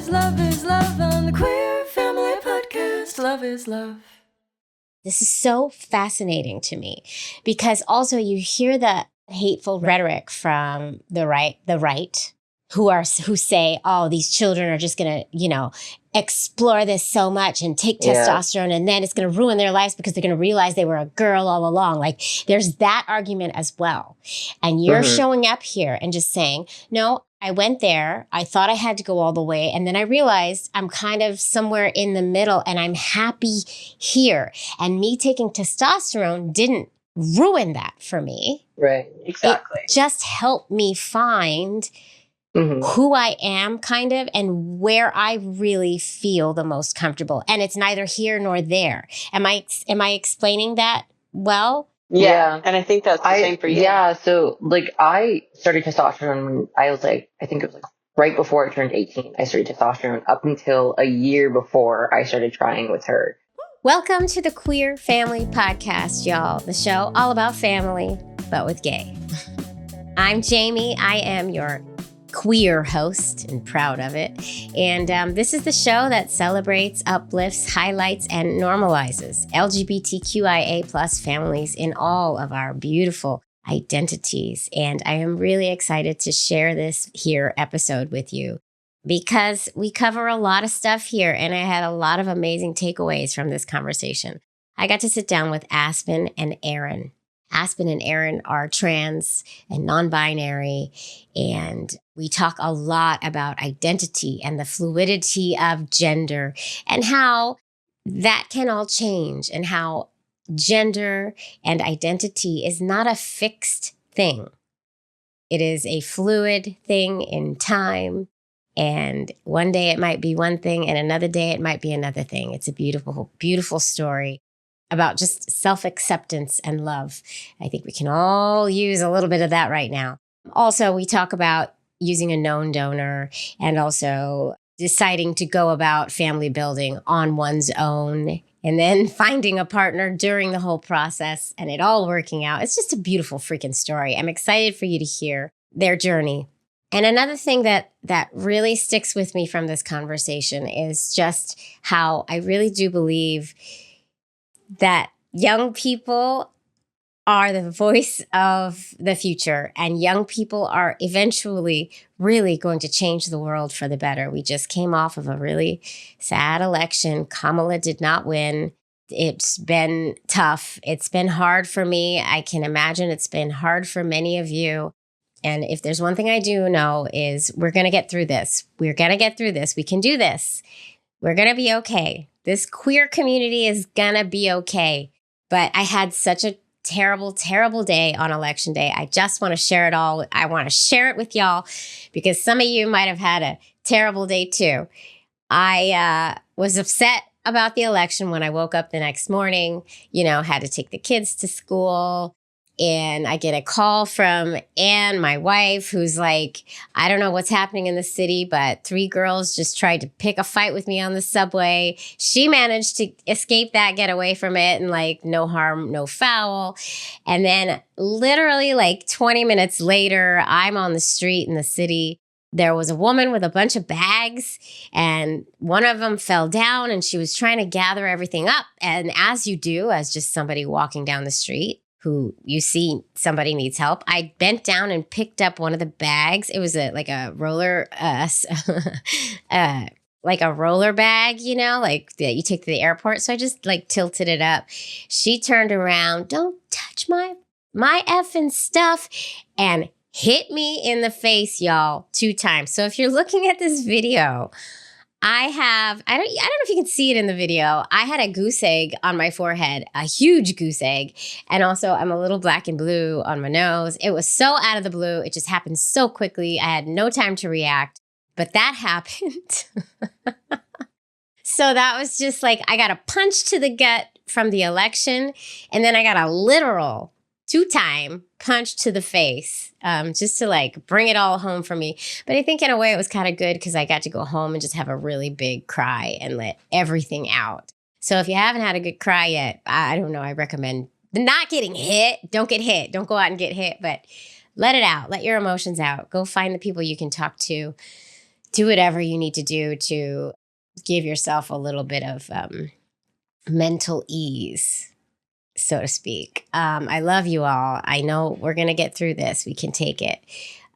is love on the Queer Family Podcast. Love is love. This is so fascinating to me because also you hear the hateful rhetoric from the right, who say, oh, these children are just going to, explore this so much and take testosterone and then it's going to ruin their lives because they're going to realize they were a girl all along. Like there's that argument as well. And you're showing up here and just saying, no, I went there. I thought I had to go all the way. And then I realized I'm kind of somewhere in the middle and I'm happy here. And me taking testosterone didn't ruin that for me. Right. Exactly. It just helped me find who I am kind of and where I really feel the most comfortable. And it's neither here nor there. Am I explaining that well? Yeah. And I think that's the same for you. Yeah. So I started testosterone when I think it was right before I turned 18. I started testosterone up until a year before I started trying with her. Welcome to the Queer Family Podcast, y'all. The show all about family, but with gay. I'm Jaimie. I am your queer host and proud of it. And this is the show that celebrates, uplifts, highlights, and normalizes LGBTQIA plus families in all of our beautiful identities. And I am really excited to share this here episode with you because we cover a lot of stuff here and I had a lot of amazing takeaways from this conversation. I got to sit down with Aspen and Eren. Aspen and Eren are trans and non-binary, and we talk a lot about identity and the fluidity of gender and how that can all change and how gender and identity is not a fixed thing. It is a fluid thing in time, and one day it might be one thing and another day it might be another thing. It's a beautiful, beautiful story about just self-acceptance and love. I think we can all use a little bit of that right now. Also, we talk about using a known donor and also deciding to go about family building on one's own and then finding a partner during the whole process and it all working out. It's just a beautiful freaking story. I'm excited for you to hear their journey. And another thing that really sticks with me from this conversation is just how I really do believe that young people are the voice of the future and young people are eventually really going to change the world for the better. We just came off of a really sad election. Kamala did not win. It's been tough. It's been hard for me. I can imagine it's been hard for many of you. And if there's one thing I do know is we're going to get through this. We're going to get through this. We can do this. We're going to be okay. This queer community is going to be okay. But I had such a terrible, terrible day on election day. I just want to share it all. I want to share it with y'all because some of you might have had a terrible day too. I was upset about the election when I woke up the next morning, had to take the kids to school. And I get a call from Anne, my wife, who's like, I don't know what's happening in the city, but 3 girls just tried to pick a fight with me on the subway. She managed to escape that, get away from it, and no harm, no foul. And then literally 20 minutes later, I'm on the street in the city. There was a woman with a bunch of bags and one of them fell down and she was trying to gather everything up. And as you do, as just somebody walking down the street, who you see somebody needs help. I bent down and picked up one of the bags. It was a roller, like a roller bag, that you take to the airport. So I just tilted it up. She turned around, don't touch my effing stuff, and hit me in the face, y'all, 2 times. So if you're looking at this video, I don't know if you can see it in the video. I had a goose egg on my forehead, a huge goose egg. And also I'm a little black and blue on my nose. It was so out of the blue. It just happened so quickly. I had no time to react, but that happened. So that was just I got a punch to the gut from the election. And then I got a literal 2-time punch to the face, just to bring it all home for me. But I think in a way it was kind of good because I got to go home and just have a really big cry and let everything out. So if you haven't had a good cry yet, I don't know, I recommend not getting hit. Don't get hit. Don't go out and get hit, but let it out. Let your emotions out. Go find the people you can talk to do whatever you need to do to give yourself a little bit of mental ease, so to speak. I love you all. I know we're going to get through this. We can take it.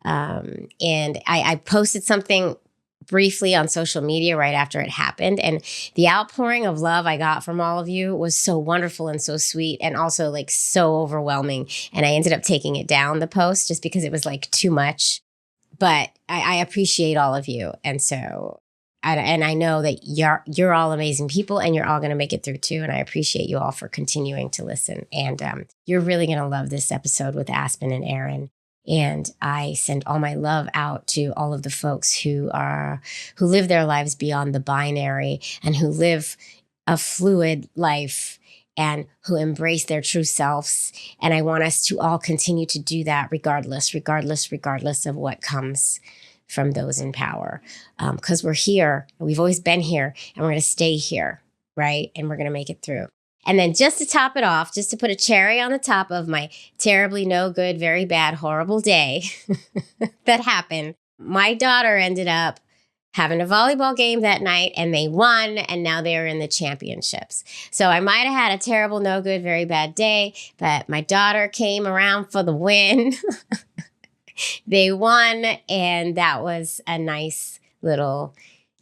And I posted something briefly on social media right after it happened. And the outpouring of love I got from all of you was so wonderful and so sweet and also like so overwhelming. And I ended up taking it down, the post, just because it was like too much. But I appreciate all of you. And so, and I know that you're all amazing people and you're all going to make it through too. And I appreciate you all for continuing to listen. And you're really going to love this episode with Aspen and Eren. And I send all my love out to all of the folks who live their lives beyond the binary and who live a fluid life and who embrace their true selves. And I want us to all continue to do that regardless of what comes from those in power. Because we're here, we've always been here, and we're going to stay here, right? And we're going to make it through. And then just to top it off, just to put a cherry on the top of my terribly no good, very bad, horrible day that happened, my daughter ended up having a volleyball game that night and they won, and now they're in the championships. So I might have had a terrible, no good, very bad day, but my daughter came around for the win. They won, and that was a nice little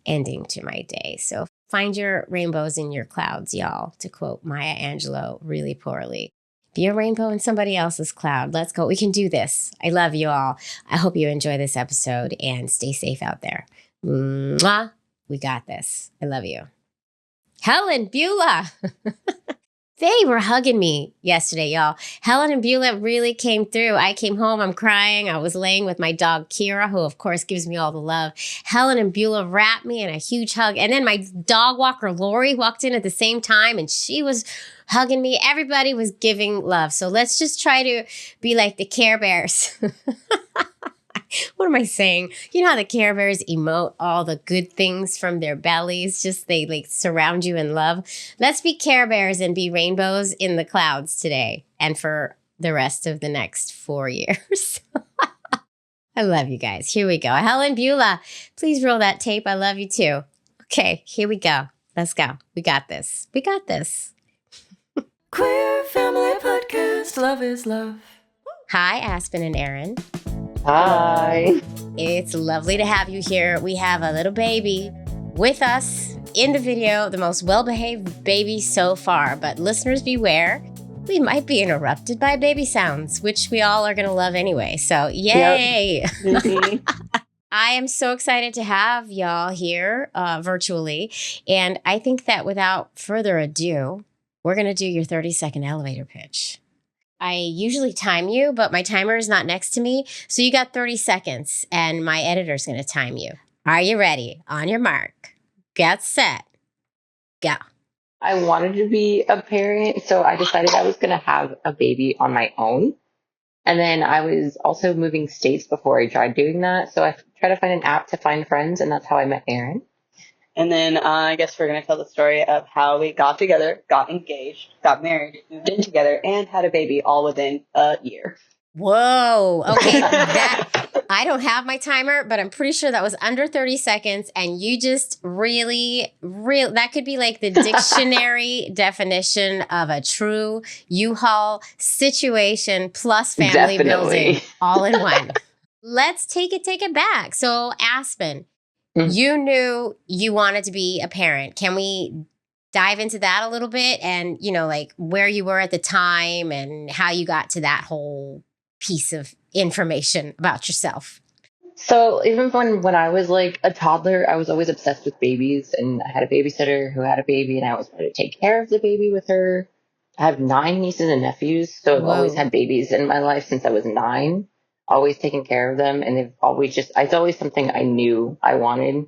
ending to my day. So find your rainbows in your clouds, y'all, to quote Maya Angelou really poorly. Be a rainbow in somebody else's cloud. Let's go. We can do this. I love you all. I hope you enjoy this episode and stay safe out there. Mwah. We got this. I love you. Helen, Beulah. They were hugging me yesterday, y'all. Helen and Beulah really came through. I came home, I'm crying. I was laying with my dog, Kira, who of course gives me all the love. Helen and Beulah wrapped me in a huge hug. And then my dog walker, Lori, walked in at the same time and she was hugging me. Everybody was giving love. So let's just try to be like the Care Bears. What am I saying? You know how the Care Bears emote all the good things from their bellies? Just they like surround you in love. Let's be Care Bears and be rainbows in the clouds today and for the rest of the next 4 years. I love you guys. Here we go. Helen, Beulah, please roll that tape. I love you too. Okay, here we go. Let's go. We got this. We got this. Queer Family Podcast. Love is love. Hi, Aspen and Eren. Hi. It's lovely to have you here. We have a little baby with us in the video, the most well-behaved baby so far. But listeners beware, we might be interrupted by baby sounds, which we all are going to love anyway. So yay. Yep. Mm-hmm. I am so excited to have y'all here virtually. And I think that without further ado, we're going to do your 30-second elevator pitch. I usually time you, but my timer is not next to me. So you got 30 seconds and my editor's going to time you. Are you ready? On your mark. Get set. Go. I wanted to be a parent, so I decided I was going to have a baby on my own. And then I was also moving states before I tried doing that. So I tried to find an app to find friends, and that's how I met Eren. And then I guess we're going to tell the story of how we got together, got engaged, got married, moved in together, and had a baby all within a year. Whoa. Okay. I don't have my timer, but I'm pretty sure that was under 30 seconds. And you just really, that could be like the dictionary definition of a true U-Haul situation plus family building all in one. Let's take it back. So Aspen, you knew you wanted to be a parent. Can we dive into that a little bit and, you know, like where you were at the time and how you got to that whole piece of information about yourself? So even when I was like a toddler, I was always obsessed with babies, and I had a babysitter who had a baby, and I always wanted to take care of the baby with her. I have 9 nieces and nephews, so I've always had babies in my life since I was 9. Always taking care of them, and it's always something I knew I wanted.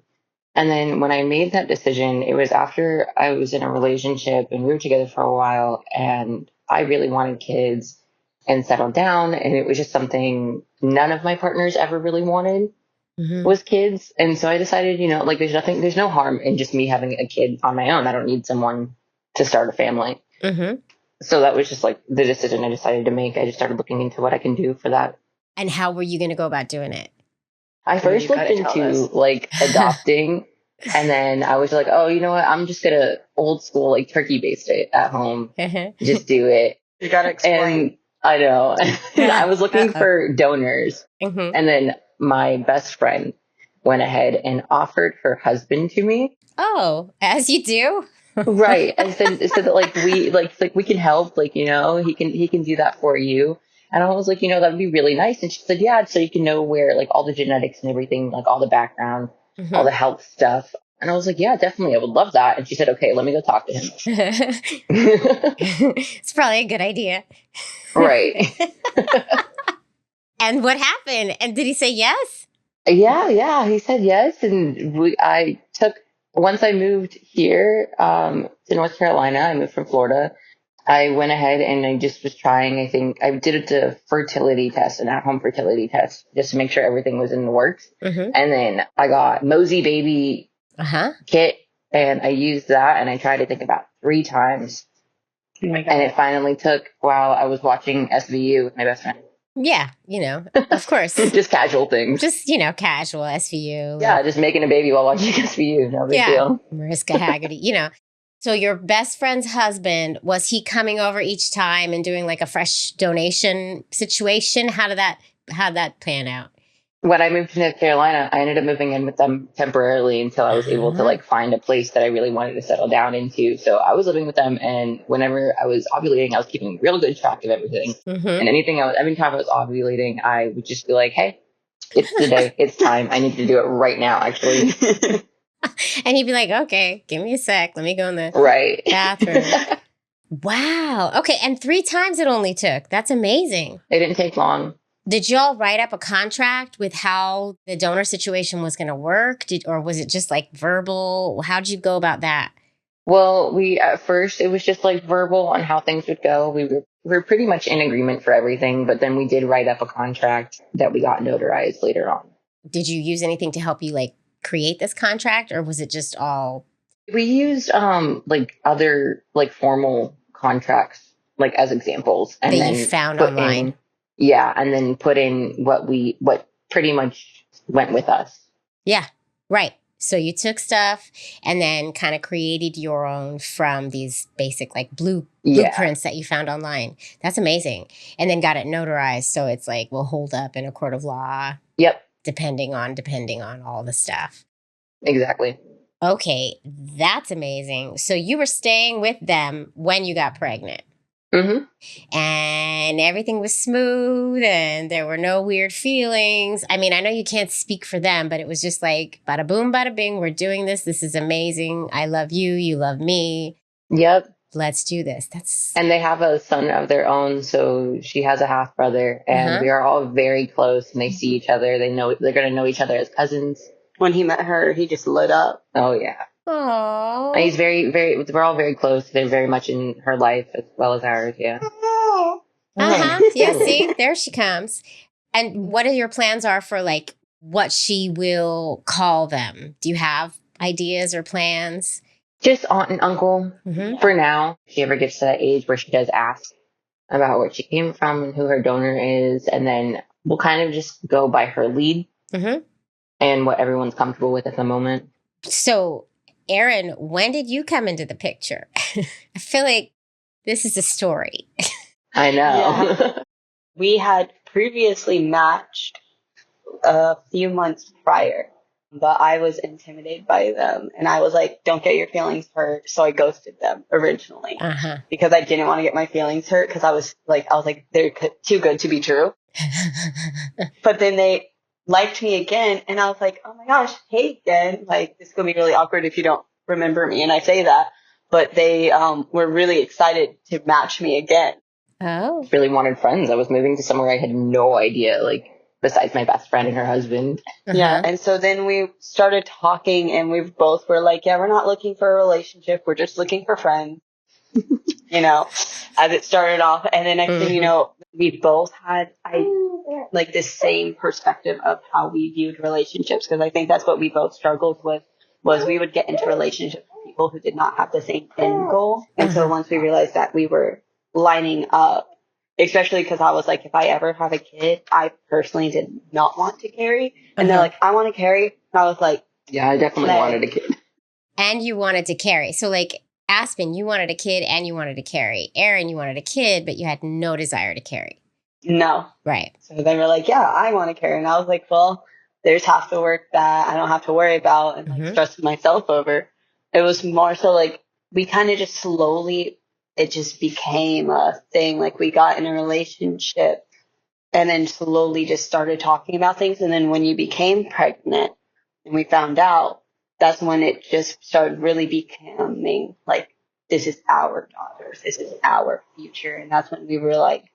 And then when I made that decision, it was after I was in a relationship and we were together for a while, and I really wanted kids and settled down, and it was just something none of my partners ever really wanted was kids. And so I decided, you know, like there's no harm in just me having a kid on my own. I don't need someone to start a family. So that was just like the decision I decided to make. I just started looking into what I can do for that. And how were you going to go about doing it? I first You looked gotta tell into us. like adopting, and then I was like, oh, you know what? I'm just gonna old school like turkey baste it at home. Just do it. You gotta explain. And I know. And I was looking Uh-oh. for donors, Mhm. and then my best friend went ahead and offered her husband to me. Oh, as you do. Right. And said that like we can help, like, you know, he can do that for you. And I was like, you know, that would be really nice. And she said, yeah, so you can know where like all the genetics and everything, like all the background, all the Mhm. health stuff. And I was like, yeah, definitely, I would love that. And she said, okay, let me go talk to him. It's probably a good idea. Right. And what happened? And did he say yes? Yeah, he said yes. And I took, once I moved here to North Carolina, I moved from Florida. I went ahead and I just was trying. I think I did a fertility test, an at-home fertility test, just to make sure everything was in the works. Mm-hmm. And then I got Mosey Baby kit, and I used that, and I tried, I think, about 3 times. Oh my God. And it finally took while I was watching SVU with my best friend. Yeah, you know, of course. Just casual things. Just, you know, casual SVU. Yeah, just making a baby while watching SVU. No big deal. Mariska Haggerty, you know. So your best friend's husband, was he coming over each time and doing like a fresh donation situation? How'd that pan out? When I moved to North Carolina, I ended up moving in with them temporarily until I was able to like find a place that I really wanted to settle down into. So I was living with them, and whenever I was ovulating, I was keeping real good track of everything. Mm-hmm. And every time I was ovulating, I would just be like, hey, it's the day, it's time. I need to do it right now, actually. And he'd be like, okay, give me a sec. Let me go in the Right. bathroom. Wow. Okay. And 3 times it only took. That's amazing. It didn't take long. Did y'all write up a contract with how the donor situation was going to work? Or was it just like verbal? How'd you go about that? Well, at first, it was just like verbal on how things would go. We were pretty much in agreement for everything, but then we did write up a contract that we got notarized later on. Did you use anything to help you like create this contract, or was it just all? We used like other like formal contracts like as examples, and that then you found online. And then put in what pretty much went with us. Yeah, right. So you took stuff and then kind of created your own from these basic like blueprints that you found online. That's amazing. And then got it notarized, so it's like will hold up in a court of law. Yep. Depending on all the stuff. Exactly. Okay, that's amazing. So you were staying with them when you got pregnant. Mm-hmm. And everything was smooth and there were no weird feelings. I mean, I know you can't speak for them, but it was just like, bada boom, bada bing, we're doing this. This is amazing. I love you. You love me. Yep. Let's do this. And they have a son of their own, so she has a half brother, and we are all very close, and they see each other. They know they're going to know each other as cousins. When he met her, he just lit up. Oh, yeah. Aww. And he's very, very, we're all very close. They're very much in her life as well as ours, yeah. Yeah, see, there she comes. And what are your plans are for like what she will call them? Do you have ideas or plans? Just aunt and uncle for now. If she ever gets to that age where she does ask about where she came from and who her donor is, and then we'll kind of just go by her lead and what everyone's comfortable with at the moment. So, Eren, when did you come into the picture? I feel like this is a story. I know. Yeah. We had previously matched a few months prior, but I was intimidated by them, and I was like, don't get your feelings hurt. So I ghosted them originally because I didn't want to get my feelings hurt, because I was like, they're too good to be true. But then they liked me again, and I was like, oh my gosh, hey again, like this is gonna be really awkward if you don't remember me. And I say that, but they were really excited to match me again. Oh, really wanted friends. I was moving to somewhere I had no idea, like besides my best friend and her husband. Yeah. And so then we started talking, and we both were like, yeah, we're not looking for a relationship. We're just looking for friends, you know, as it started off. And then next thing you know, we both had like the same perspective of how we viewed relationships. Because I think that's what we both struggled with, was we would get into relationships with people who did not have the same end goal. And so once we realized that we were lining up, especially because I was like, if I ever have a kid, I personally did not want to carry. And they're like, I want to carry. And I was like, yeah, I definitely wanted a kid. And you wanted to carry. So like Aspen, you wanted a kid and you wanted to carry. Eren, you wanted a kid, but you had no desire to carry. no. Right. So they were like, yeah, I want to carry. And I was like, well, there's half the work that I don't have to worry about and like stress myself over. It was more so like we kind of just slowly, it just became a thing. Like we got in a relationship and then slowly just started talking about things. And then when you became pregnant and we found out, that's when it just started really becoming like, this is our daughters. This is our future. And that's when we were like,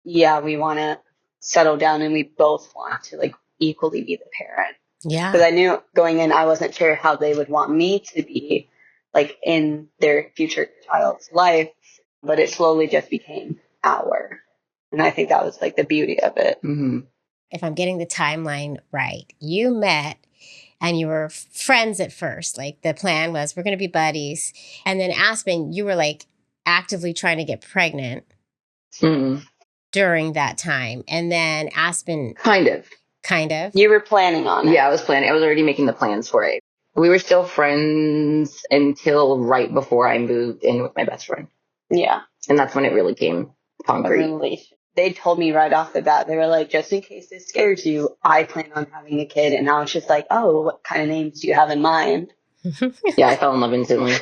yeah, we want to settle down and we both want to like equally be the parent. Yeah. Because I knew going in, I wasn't sure how they would want me to be like in their future child's life, but it slowly just became our. And I think that was like the beauty of it. Mm-hmm. If I'm getting the timeline right, you met and you were friends at first. Like the plan was we're going to be buddies. And then Aspen, you were like actively trying to get pregnant during that time. And then Aspen. Kind of. You were planning on it. Yeah, I was planning. I was already making the plans for it. We were still friends until right before I moved in with my best friend. Yeah. And that's when it really came concrete. They told me right off the bat, they were like, just in case this scares you, I plan on having a kid. And I was just like, oh, what kind of names do you have in mind? Yeah, I fell in love instantly.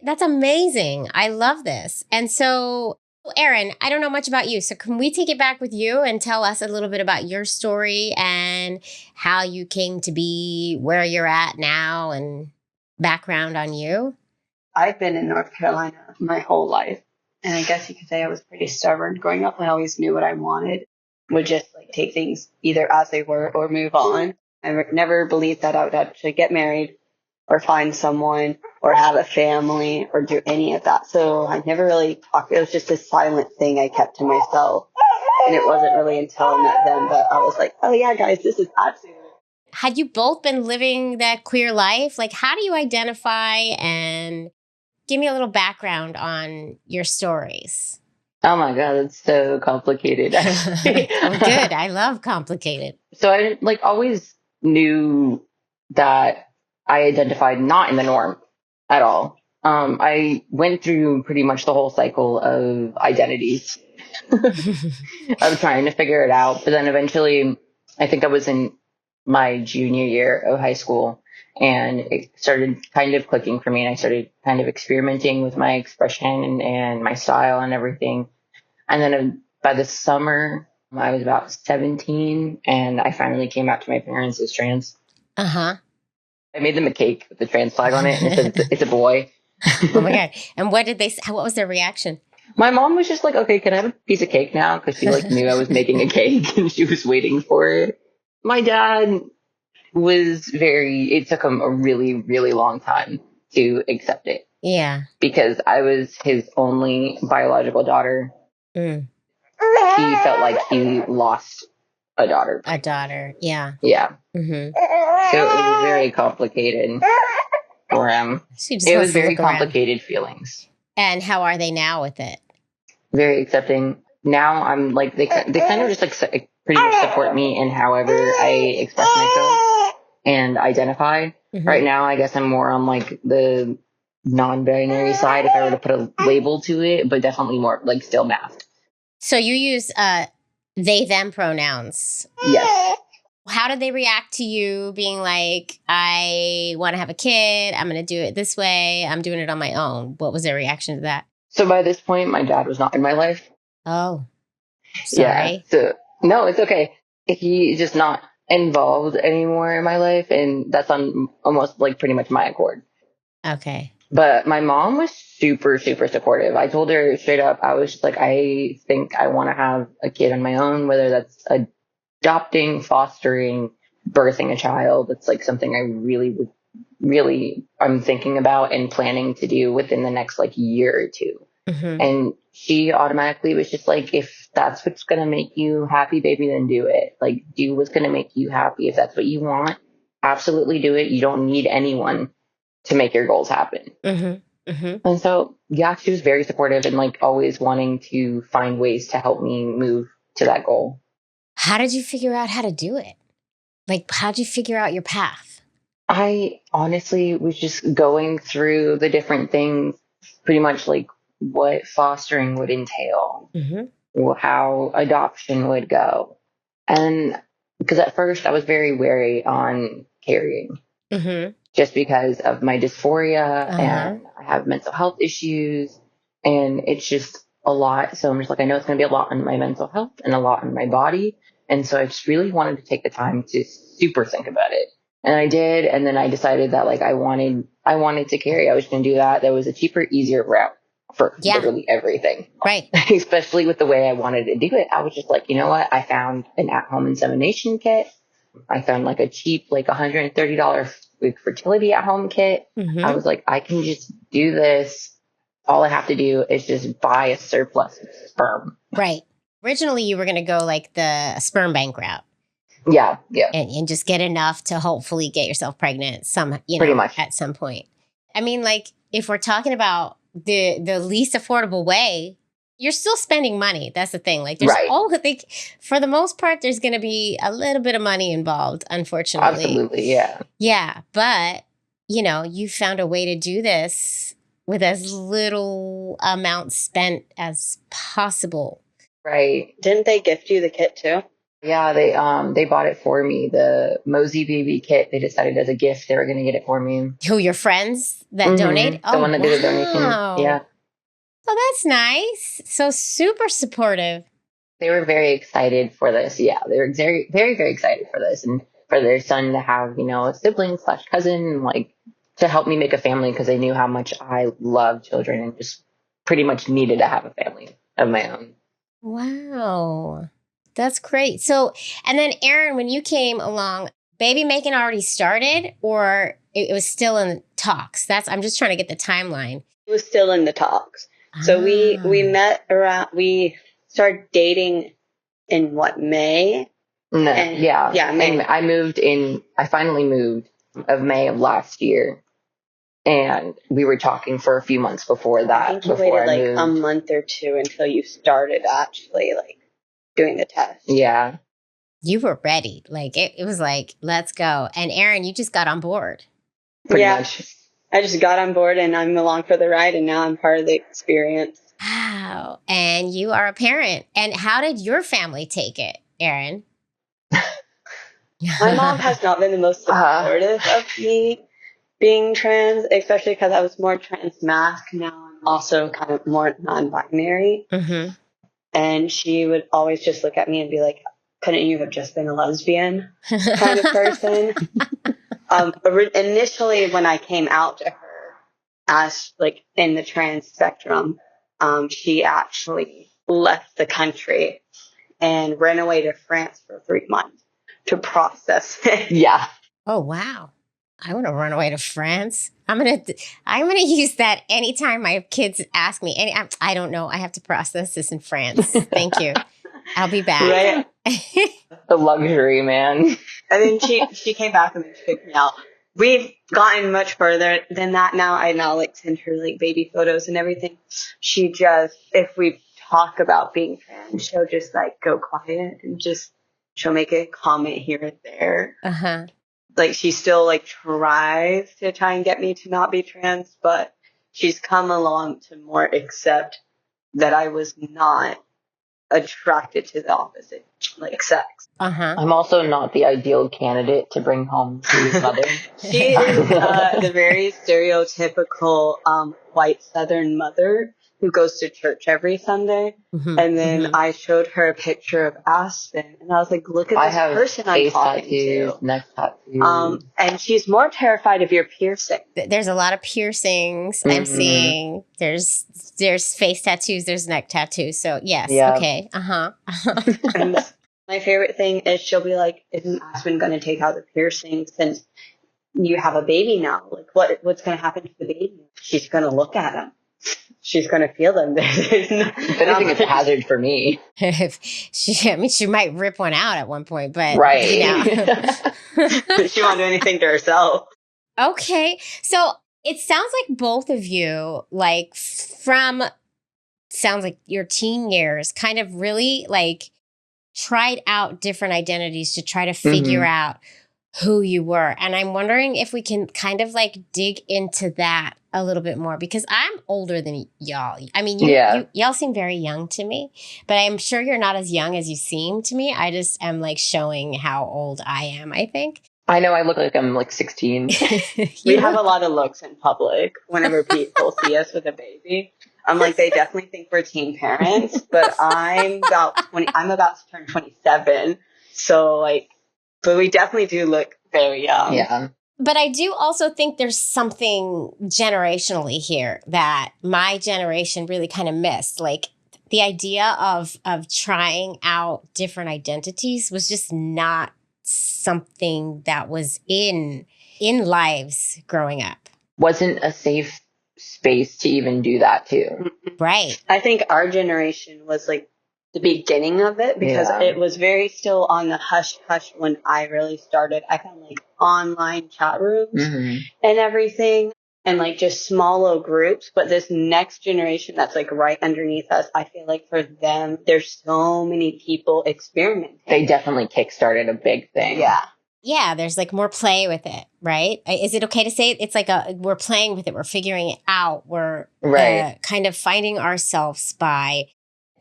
That's amazing. I love this. And so, Eren, I don't know much about you. So can we take it back with you and tell us a little bit about your story and how you came to be where you're at now and background on you? I've been in North Carolina my whole life. And I guess you could say I was pretty stubborn. Growing up, I always knew what I wanted. Would just like take things either as they were or move on. I never believed that I would actually get married or find someone or have a family or do any of that. So I never really talked. It was just a silent thing I kept to myself. And it wasn't really until I met them that I was like, oh yeah, guys, this is absolutely. Had you both been living that queer life? Like, how do you identify and give me a little background on your stories? Oh my God, it's so complicated. Well, good. I love complicated. So I like always knew that I identified not in the norm at all. I went through pretty much the whole cycle of identities of trying to figure it out. But then eventually, I think I was in my junior year of high school and it started kind of clicking for me. And I started kind of experimenting with my expression and my style and everything. And then by the summer, I was about 17 and I finally came out to my parents as trans. Uh-huh. I made them a cake with the trans flag on it and it said, it's a boy. Oh my God. And what did they say? What was their reaction? My mom was just like, okay, can I have a piece of cake now? Because she like knew I was making a cake and she was waiting for it. My dad was it took him a really, really long time to accept it. Yeah. Because I was his only biological daughter. He felt like he lost a daughter. A daughter. Yeah. Yeah. Mm-hmm. So it was very complicated for him. It was very complicated feelings. And how are they now with it? Very accepting. Now I'm like, they kind of just like pretty much support me in however I express myself and identify. Mm-hmm. Right now, I guess I'm more on like the non-binary side if I were to put a label to it, but definitely more like still math. So you use they, them pronouns. Yes. How did they react to you being like, I want to have a kid, I'm going to do it this way, I'm doing it on my own? What was their reaction to that? So by this point, my dad was not in my life. Oh, sorry. Yeah, so, no, it's okay. He's just not involved anymore in my life, and that's on almost like pretty much my accord. Okay. But my mom was super, super supportive. I told her straight up, I was just like, I think I want to have a kid on my own, whether that's adopting, fostering, birthing a child. It's like something I I'm thinking about and planning to do within the next like year or two. Mm-hmm. And she automatically was just like, if that's what's going to make you happy, baby, then do it. Like, do what's going to make you happy. If that's what you want, absolutely do it. You don't need anyone to make your goals happen. Mm-hmm. Mm-hmm. And so, yeah, she was very supportive and like always wanting to find ways to help me move to that goal. How did you figure out how to do it? Like, how did you figure out your path? I honestly was just going through the different things, pretty much like what fostering would entail, Mm-hmm. how adoption would go. And because at first I was very wary on carrying Mm-hmm. just because of my dysphoria Uh-huh. and I have mental health issues and it's just a lot. So I'm just like, I know it's going to be a lot on my mental health and a lot on my body. And so I just really wanted to take the time to super think about it. And I did. And then I decided that like I wanted to carry. I was going to do that. There was a cheaper, easier route for literally everything. Right. Especially with the way I wanted to do it. I was just like, you know what? I found an at-home insemination kit. I found like a cheap, like $130 fertility at home kit. Mm-hmm. I was like, I can just do this. All I have to do is just buy a surplus of sperm. Right. Originally, you were going to go like the sperm bank route. Yeah. And just get enough to hopefully get yourself pregnant Pretty much. at some point. I mean, like if we're talking about the least affordable way, you're still spending money. That's the thing. Like there's for the most part, there's going to be a little bit of money involved, unfortunately. Absolutely. Yeah. Yeah. But, you found a way to do this with as little amount spent as possible. Right. Didn't they gift you the kit too? Yeah, they bought it for me. The Mosey baby kit, they decided as a gift they were going to get it for me. Who, your friends that donate? The one that did the donation. Yeah. Oh, that's nice. So super supportive. They were very excited for this. Yeah, they were very, very, very excited for this and for their son to have, a sibling / cousin, like to help me make a family because they knew how much I love children and just pretty much needed to have a family of my own. Wow. That's great. So, and then Eren, when you came along, baby making already started or it was still in talks? I'm just trying to get the timeline. It was still in the talks. So we met around, we started dating in May? No, May. And I finally moved of May of last year. And we were talking for a few months before that. I think you waited like a month or two until you started actually like doing the test. Yeah. You were ready. Like it was like, let's go. And Eren, you just got on board. Pretty much. I just got on board and I'm along for the ride and now I'm part of the experience. Wow. And you are a parent. And how did your family take it, Eren? My mom has not been the most supportive of me being trans, especially because I was more trans masc. Now I'm also kind of more non-binary. Mm-hmm. And she would always just look at me and be like, couldn't you have just been a lesbian kind of person? Initially, when I came out to her as like in the trans spectrum, she actually left the country and ran away to France for 3 months to process it. Yeah. Oh, wow. I want to run away to France. I'm gonna use that anytime my kids ask me. I don't know. I have to process this in France. Thank you. I'll be back. Right. The luxury, man. And then she came back and then she picked me out. We've gotten much further than that now. I now like send her like baby photos and everything. She just, if we talk about being trans, she'll just like go quiet and she'll make a comment here and there. Uh-huh. Like she still like tries to try and get me to not be trans, but she's come along to more accept that I was not attracted to the opposite like sex. Uh-huh. I'm also not the ideal candidate to bring home to his mother. She is the very stereotypical white Southern mother who goes to church every Sunday. Mm-hmm. And then I showed her a picture of Aspen, and I was like, "Look at this person I'm talking to." Neck tattoos. And she's more terrified of your piercing. There's a lot of piercings I'm seeing. There's face tattoos. There's neck tattoos. So yes, okay, And my favorite thing is she'll be like, "Isn't Aspen going to take out the piercing since you have a baby now? Like, what's going to happen to the baby?" She's going to look at him. She's going to feel them. If anything, it's a hazard for me. She might rip one out at one point, but right. She won't do anything to herself. Okay. So It sounds like both of you, like sounds like your teen years, kind of really like tried out different identities to try to figure out who you were. And I'm wondering if we can kind of like dig into that a little bit more, because I'm older than y'all. I mean, y'all seem very young to me, but I'm sure you're not as young as you seem to me. I just am like showing how old I am, I think. I know I look like I'm like 16. We have a lot of looks in public whenever people see us with a baby. I'm like, they definitely think we're teen parents, but I'm about to turn 27. So like, but we definitely do look very young. Yeah. But I do also think there's something generationally here that my generation really kind of missed. Like the idea of trying out different identities was just not something that was in lives growing up. Wasn't a safe space to even do that too. Right. I think our generation was like the beginning of it, because it was very still on the hush hush when I really started. I found like online chat rooms and everything, and like just small little groups. But this next generation that's like right underneath us, I feel like for them, there's so many people experimenting. They definitely kickstarted a big thing. Yeah, there's like more play with it, right? Is it okay to say it? It's like we're playing with it, we're figuring it out, we're kind of finding ourselves by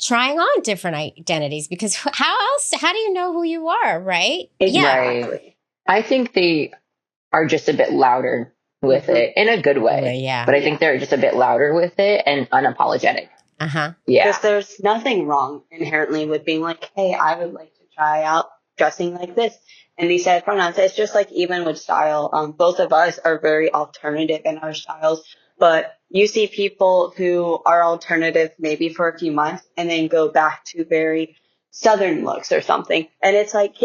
trying on different identities, because how do you know who you are, right? Exactly. Right. I think they are just a bit louder with it in a good way. Yeah. But I think they're just a bit louder with it and unapologetic. Yeah. Because there's nothing wrong inherently with being like, hey, I would like to try out dressing like this. And these set of pronouns, it's just like even with style, both of us are very alternative in our styles, but you see people who are alternative maybe for a few months and then go back to very Southern looks or something. And it's like,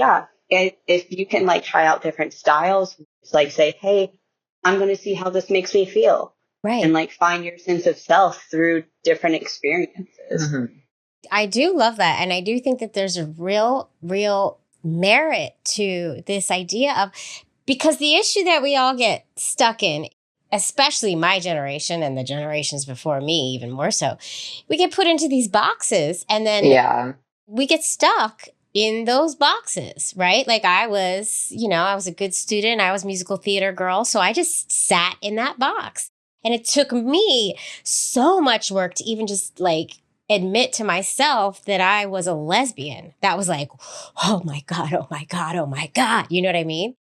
if you can like try out different styles, it's like say, hey, I'm going to see how this makes me feel. Right. And like find your sense of self through different experiences. I do love that. And I do think that there's a real merit to this idea of, because the issue that we all get stuck in, especially my generation and the generations before me, even more so, we get put into these boxes and then we get stuck in those boxes, right? Like I was a good student. I was musical theater girl. So I just sat in that box. And it took me so much work to even just like admit to myself that I was a lesbian. That was like, oh my God, oh my God, oh my God. You know what I mean?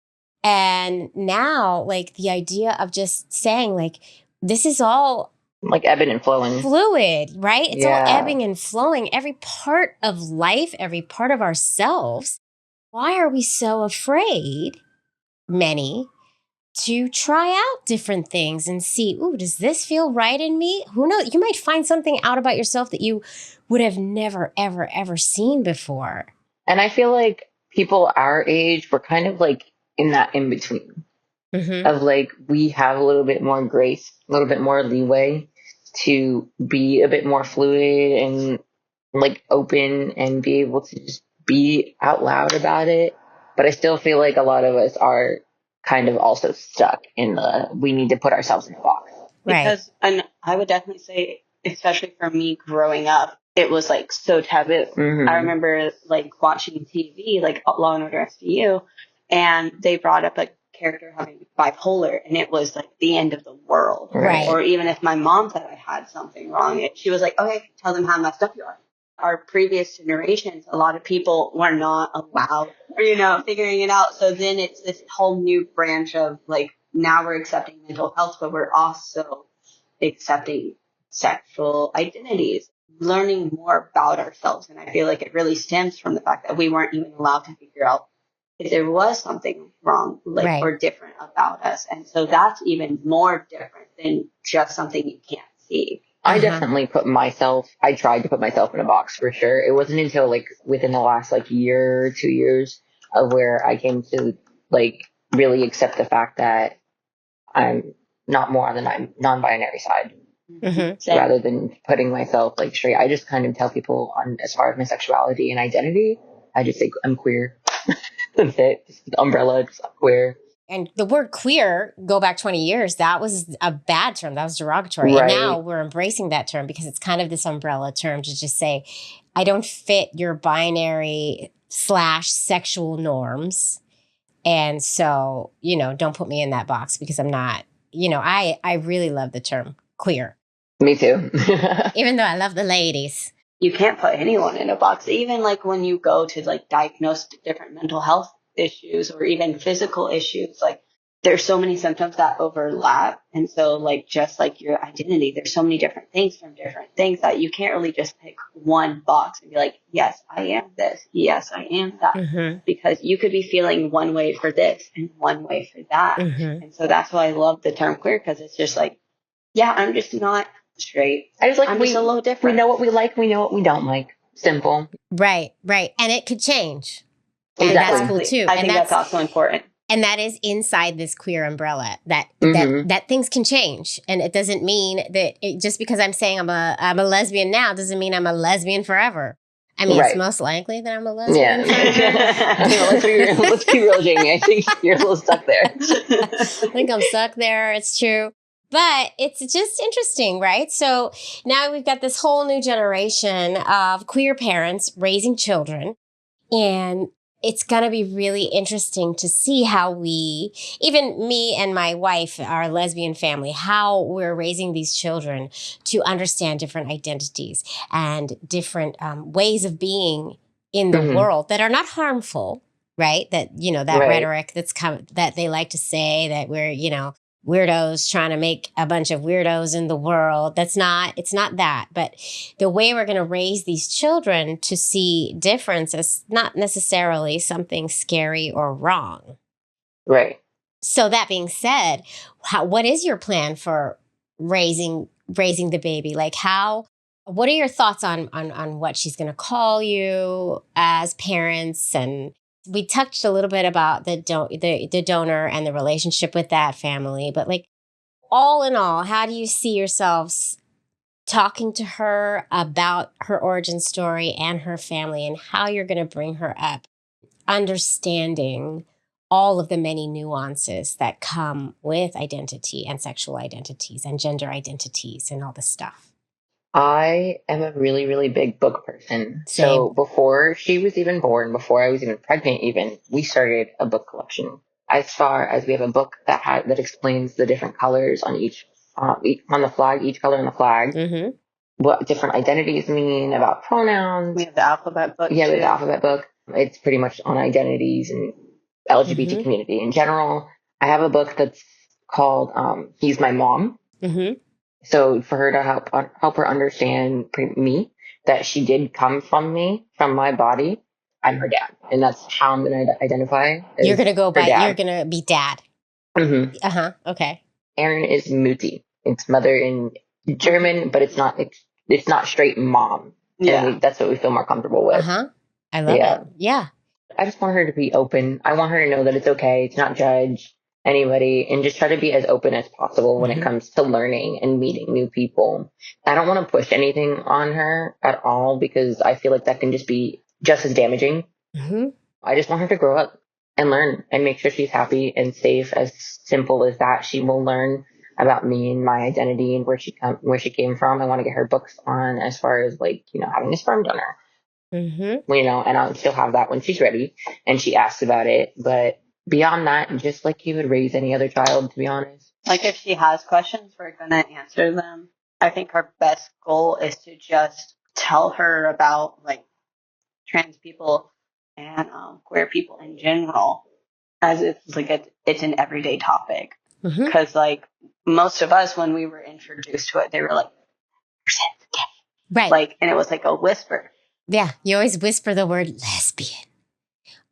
And now, like the idea of just saying like, this is all like ebbing and flowing. Fluid, right? It's all ebbing and flowing. Every part of life, every part of ourselves. Why are we so afraid, many, to try out different things and see, ooh, does this feel right in me? Who knows? You might find something out about yourself that you would have never, ever, ever seen before. And I feel like people our age, we're kind of like in that in between of like, we have a little bit more grace, a little bit more leeway to be a bit more fluid and like open and be able to just be out loud about it. But I still feel like a lot of us are kind of also stuck in we need to put ourselves in a box. Because, and I would definitely say, especially for me growing up, it was like so taboo. I remember like watching TV, like Law and Order SVU, and they brought up a character having bipolar, and it was like the end of the world. Right. Or even if my mom said I had something wrong, she was like, okay, tell them how messed up you are. Our previous generations, a lot of people were not allowed, or, figuring it out. So then it's this whole new branch of like, now we're accepting mental health, but we're also accepting sexual identities, learning more about ourselves. And I feel like it really stems from the fact that we weren't even allowed to figure out if there was something wrong, or different about us. And so that's even more different than just something you can't see. I definitely I tried to put myself in a box for sure. It wasn't until like within the last like year, 2 years of where I came to like really accept the fact that I'm not more on the non-binary side rather than putting myself like straight. I just kind of tell people as far as my sexuality and identity, I just say I'm queer. That's it. Just the umbrella, just queer. And the word queer, go back 20 years, that was a bad term. That was derogatory. Right. And now we're embracing that term because it's kind of this umbrella term to just say, I don't fit your binary / sexual norms. And so, don't put me in that box because I'm not, I really love the term queer. Me too. Even though I love the ladies. You can't put anyone in a box. Even like when you go to like diagnose different mental health issues or even physical issues, like there's so many symptoms that overlap. And so like, just like your identity, there's so many different things from different things that you can't really just pick one box and be like, yes, I am this. Yes, I am that. Mm-hmm. Because you could be feeling one way for this and one way for that. Mm-hmm. And so that's why I love the term queer, because it's just like, yeah, I'm just not straight. I just like I'm just a little different. We know what we like. We know what we don't like. Simple. Right. And it could change. Exactly. And that's cool too. I think that's also important. And that is inside this queer umbrella that Mm-hmm. that things can change. And it doesn't mean that just because I'm saying I'm a lesbian now doesn't mean I'm a lesbian forever. I mean, Right. It's most likely that I'm a lesbian forever. Let's be real, Jaimie. I think you're a little stuck there. I think I'm stuck there. It's true. But it's just interesting, right? So now we've got this whole new generation of queer parents raising children. And it's going to be really interesting to see how even me and my wife, our lesbian family, how we're raising these children to understand different identities and different ways of being in the Mm-hmm. world that are not harmful, right? That, that Right. rhetoric that they like to say that we're, weirdos trying to make a bunch of weirdos in the world. It's not that. But the way we're going to raise these children to see difference is not necessarily something scary or wrong. Right. So that being said, what is your plan for raising the baby? Like what are your thoughts on what she's going to call you as parents? And we touched a little bit about the donor and the relationship with that family, but like all in all, how do you see yourselves talking to her about her origin story and her family and how you're going to bring her up, understanding all of the many nuances that come with identity and sexual identities and gender identities and all this stuff? I am a really, really big book person. Same. So before she was even born, before I was even pregnant even, we started a book collection. As far as we have a book that explains the different colors on on the flag, each color on the flag, Mm-hmm. what different identities mean, about pronouns. We have the alphabet book. Yeah, we have the too. alphabet book. It's pretty much on identities and LGBT Mm-hmm. community in general. I have a book that's called He's My Mom. Mm-hmm. So for her to help her understand me, that she did come from me, from my body, I'm her dad. And that's how I'm going to identify. You're going to go by, dad. you're going to be dad. Mm-hmm. Uh-huh. Okay. Eren is Mutti. It's mother in German, but it's not straight mom. Yeah. And that's what we feel more comfortable with. Uh-huh. I love Yeah. it. Yeah. I just want her to be open. I want her to know that it's okay to not judge anybody and just try to be as open as possible when Mhm. it comes to learning and meeting new people. I don't want to push anything on her at all because I feel like that can just be just as damaging. Mm-hmm. I just want her to grow up and learn and make sure she's happy and safe. As simple as that. She will learn about me and my identity and where she came from. I want to get her books on as far as having a sperm donor. Mm-hmm. And she'll have that when she's ready and she asks about it. But beyond that, just like you would raise any other child, to be honest. Like if she has questions, we're going to answer them. I think our best goal is to just tell her about like trans people and queer people in general, as it's like it's an everyday topic. Mm-hmm. Because like most of us, when we were introduced to it, they were like, Right. like, and it was like a whisper. Yeah. You always whisper the word lesbian.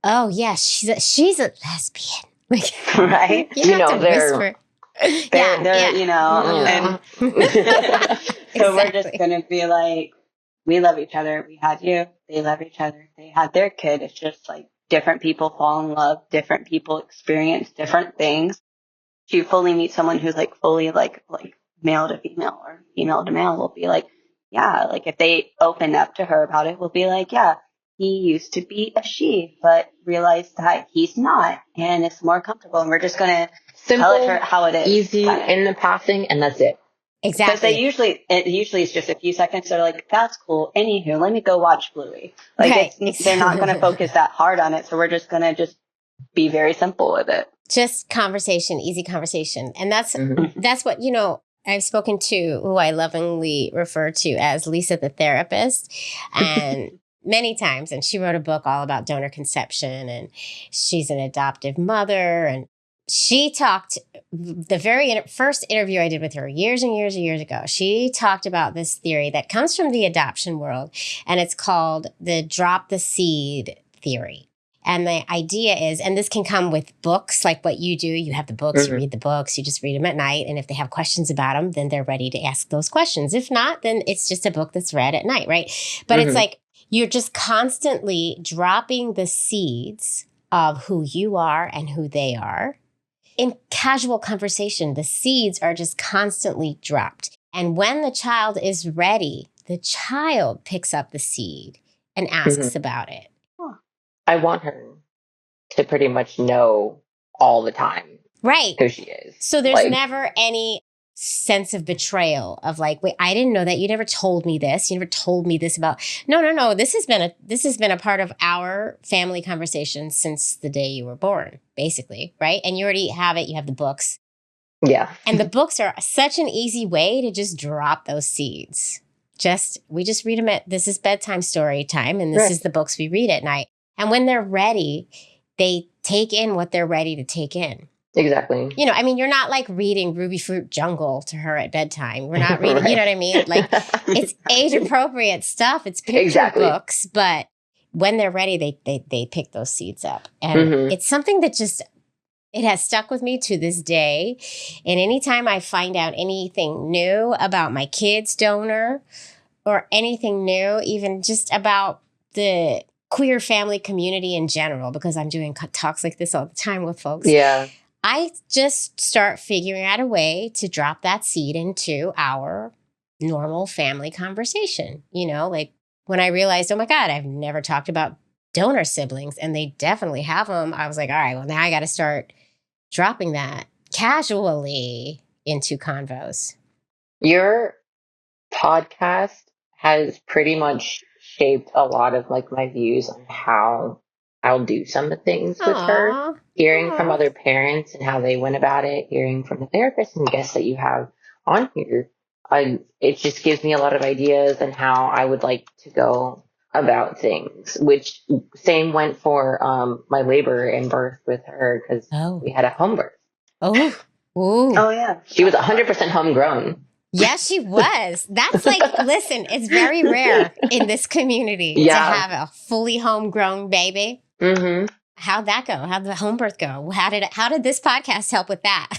Oh, yeah. She's a lesbian. Like, Right? You have to they're- whisper. They're you know, and so we're just Exactly. going to be like, we love each other. We had you. They love each other. They had their kid. It's just like different people fall in love. Different people experience different things. If you fully meet someone who's like fully like male to female or female to male, we'll be like, yeah, like if they open up to her about it, we'll be like, yeah, he used to be a she, but realized that he's not, and it's more comfortable, and we're just going to tell it how it is. Easy in the passing, and that's it. Exactly. Because it usually it's just a few seconds. They're like, that's cool. Anywho, let me go watch Bluey. Like, right. they're not going to focus that hard on it. So we're just going to just be very simple with it. Just conversation, easy conversation. And that's what, I've spoken to who I lovingly refer to as Lisa the therapist, and many times. And she wrote a book all about donor conception, and she's an adoptive mother. And she talked, the very first interview I did with her years and years and years ago, she talked about this theory that comes from the adoption world, and it's called the drop the seed theory. And the idea is, and this can come with books like what you do. You have the books, you read the books, you just read them at night. And if they have questions about them, then they're ready to ask those questions. If not, then it's just a book that's read at night, right? But it's like you're just constantly dropping the seeds of who you are and who they are. In casual conversation, the seeds are just constantly dropped. And when the child is ready, the child picks up the seed and asks about it. I want her to pretty much know all the time. Right. Who she is. So there's never any sense of betrayal of like, wait, I didn't know that. You never told me this. You never told me this about. No. This has been a part of our family conversation since the day you were born, basically, right? And you already have it. You have the books. Yeah. And the books are such an easy way to just drop those seeds. We just read them this is bedtime story time, and this is the books we read at night. And when they're ready, they take in what they're ready to take in. Exactly. You're not like reading Ruby Fruit Jungle to her at bedtime. We're not reading, you know what I mean? Like, it's age appropriate stuff. It's picture books, but when they're ready, they pick those seeds up. And it's something that it has stuck with me to this day. And anytime I find out anything new about my kid's donor or anything new, even just about the queer family community in general, because I'm doing talks like this all the time with folks. Yeah. I just start figuring out a way to drop that seed into our normal family conversation. Like when I realized, oh my God, I've never talked about donor siblings, and they definitely have them. I was like, all right, well, now I got to start dropping that casually into convos. Your podcast has pretty much shaped a lot of like my views on how I'll do some of the things with her. Hearing from other parents and how they went about it, hearing from the therapists and guests that you have on here, it just gives me a lot of ideas and how I would like to go about things. Which same went for my labor and birth with her, because we had a home birth. Oh yeah, she was 100% homegrown. Yes, she was. That's like, listen, it's very rare in this community to have a fully homegrown baby. How'd that go? How'd the home birth go? How did this podcast help with that?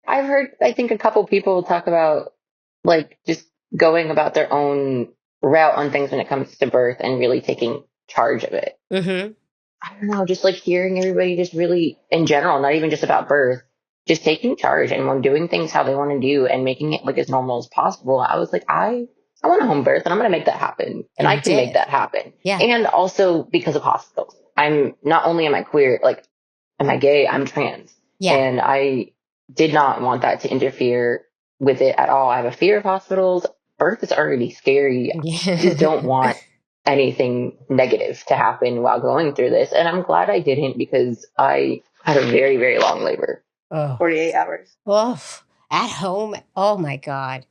I've heard, I think a couple people talk about like just going about their own route on things when it comes to birth and really taking charge of it. I don't know, just like hearing everybody just really in general, not even just about birth, just taking charge and doing things how they want to do and making it like as normal as possible. I was like, I want a home birth and I'm going to make that happen. And I can make that happen. Yeah. And also because of hospitals. I'm not only am I queer, like, am I gay? I'm trans. Yeah. And I did not want that to interfere with it at all. I have a fear of hospitals. Birth is already scary. I just don't want anything negative to happen while going through this. And I'm glad I didn't, because I had a very, very long labor. 48 hours. Oh, at home. Oh my God.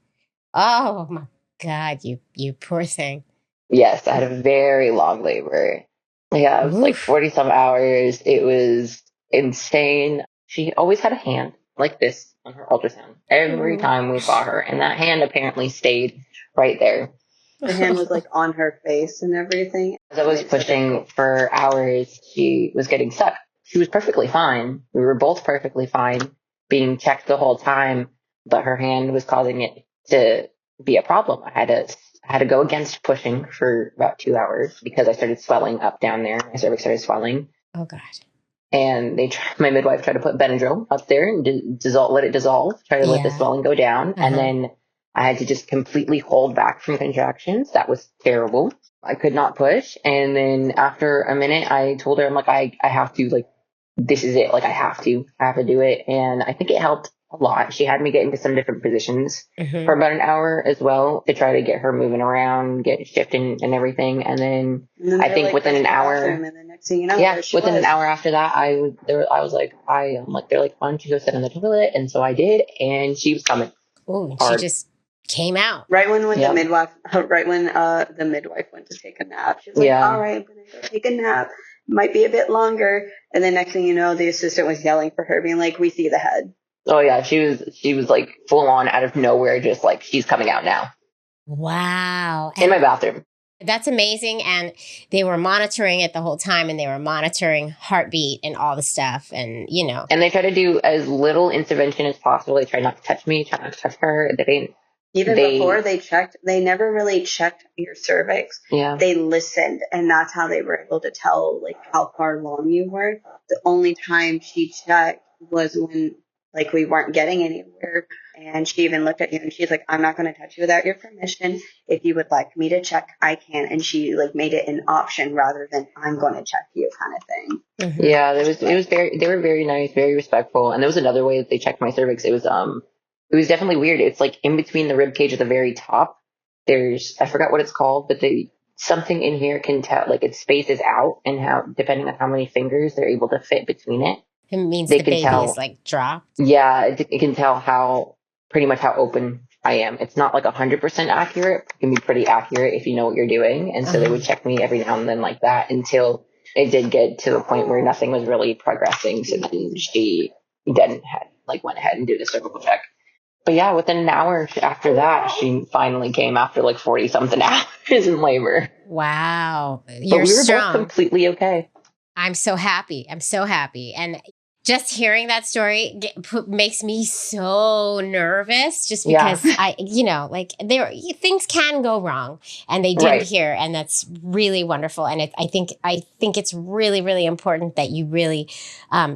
Oh my God. You poor thing. Yes, I had a very long labor. Yeah, it was like 40 some hours. It was insane. She always had a hand like this on her ultrasound every time we saw her. And that hand apparently stayed right there. The hand was like on her face and everything. As I was pushing for hours, she was getting stuck. She was perfectly fine. We were both perfectly fine, being checked the whole time, but her hand was causing it to be a problem. I had to go against pushing for about 2 hours because I started swelling up down there. My cervix started swelling. Oh God. And my midwife tried to put Benadryl up there and let it dissolve, try to let the swelling go down. And then I had to just completely hold back from contractions. That was terrible. I could not push. And then after a minute, I told her, I'm like, I have to, like, this is it. Like, I have to do it. And I think it helped a lot. She had me get into some different positions for about an hour as well to try to get her moving around, get shifting and everything. And then I think within an hour, and the next thing you know, yeah, within an hour after that, I was like, I'm like, they're like, why don't you go sit on the toilet? And so I did, and she was coming. Oh, she just came out. Right when the midwife, the midwife went to take a nap. She was like, all right, I'm going to go take a nap. Might be a bit longer. And then next thing you know, the assistant was yelling for her, being like, we see the head. Oh yeah, she was like full on out of nowhere, just like, she's coming out now. Wow. In my bathroom. That's amazing. And they were monitoring it the whole time, and they were monitoring heartbeat and all the stuff. And, you know. And they try to do as little intervention as possible. They try not to touch me, try not to touch her. Before they checked, they never really checked your cervix. Yeah. They listened, and that's how they were able to tell, like, how far along you were. The only time she checked was when, like, we weren't getting anywhere. And she even looked at you and she's like, I'm not going to touch you without your permission. If you would like me to check, I can. And she, like, made it an option rather than I'm going to check you kind of thing. Mm-hmm. Yeah, they were very nice, very respectful. And there was another way that they checked my cervix. It was definitely weird. It's like in between the rib cage at the very top. I forgot what it's called, but something in here can tell, like, it spaces out, and how, depending on how many fingers they're able to fit between it. It means the baby is like dropped. Yeah, it can tell pretty much how open I am. It's not like 100% accurate. It can be pretty accurate if you know what you're doing. And so they would check me every now and then like that until it did get to the point where nothing was really progressing. So then she then went ahead and did a cervical check. But yeah, within an hour after that, she finally came after like 40 something hours in labor. Wow. But we were strong. both completely okay. I'm so happy. And just hearing that story makes me so nervous, just because things can go wrong, and they did here. And that's really wonderful. And I think it's really, really important that you really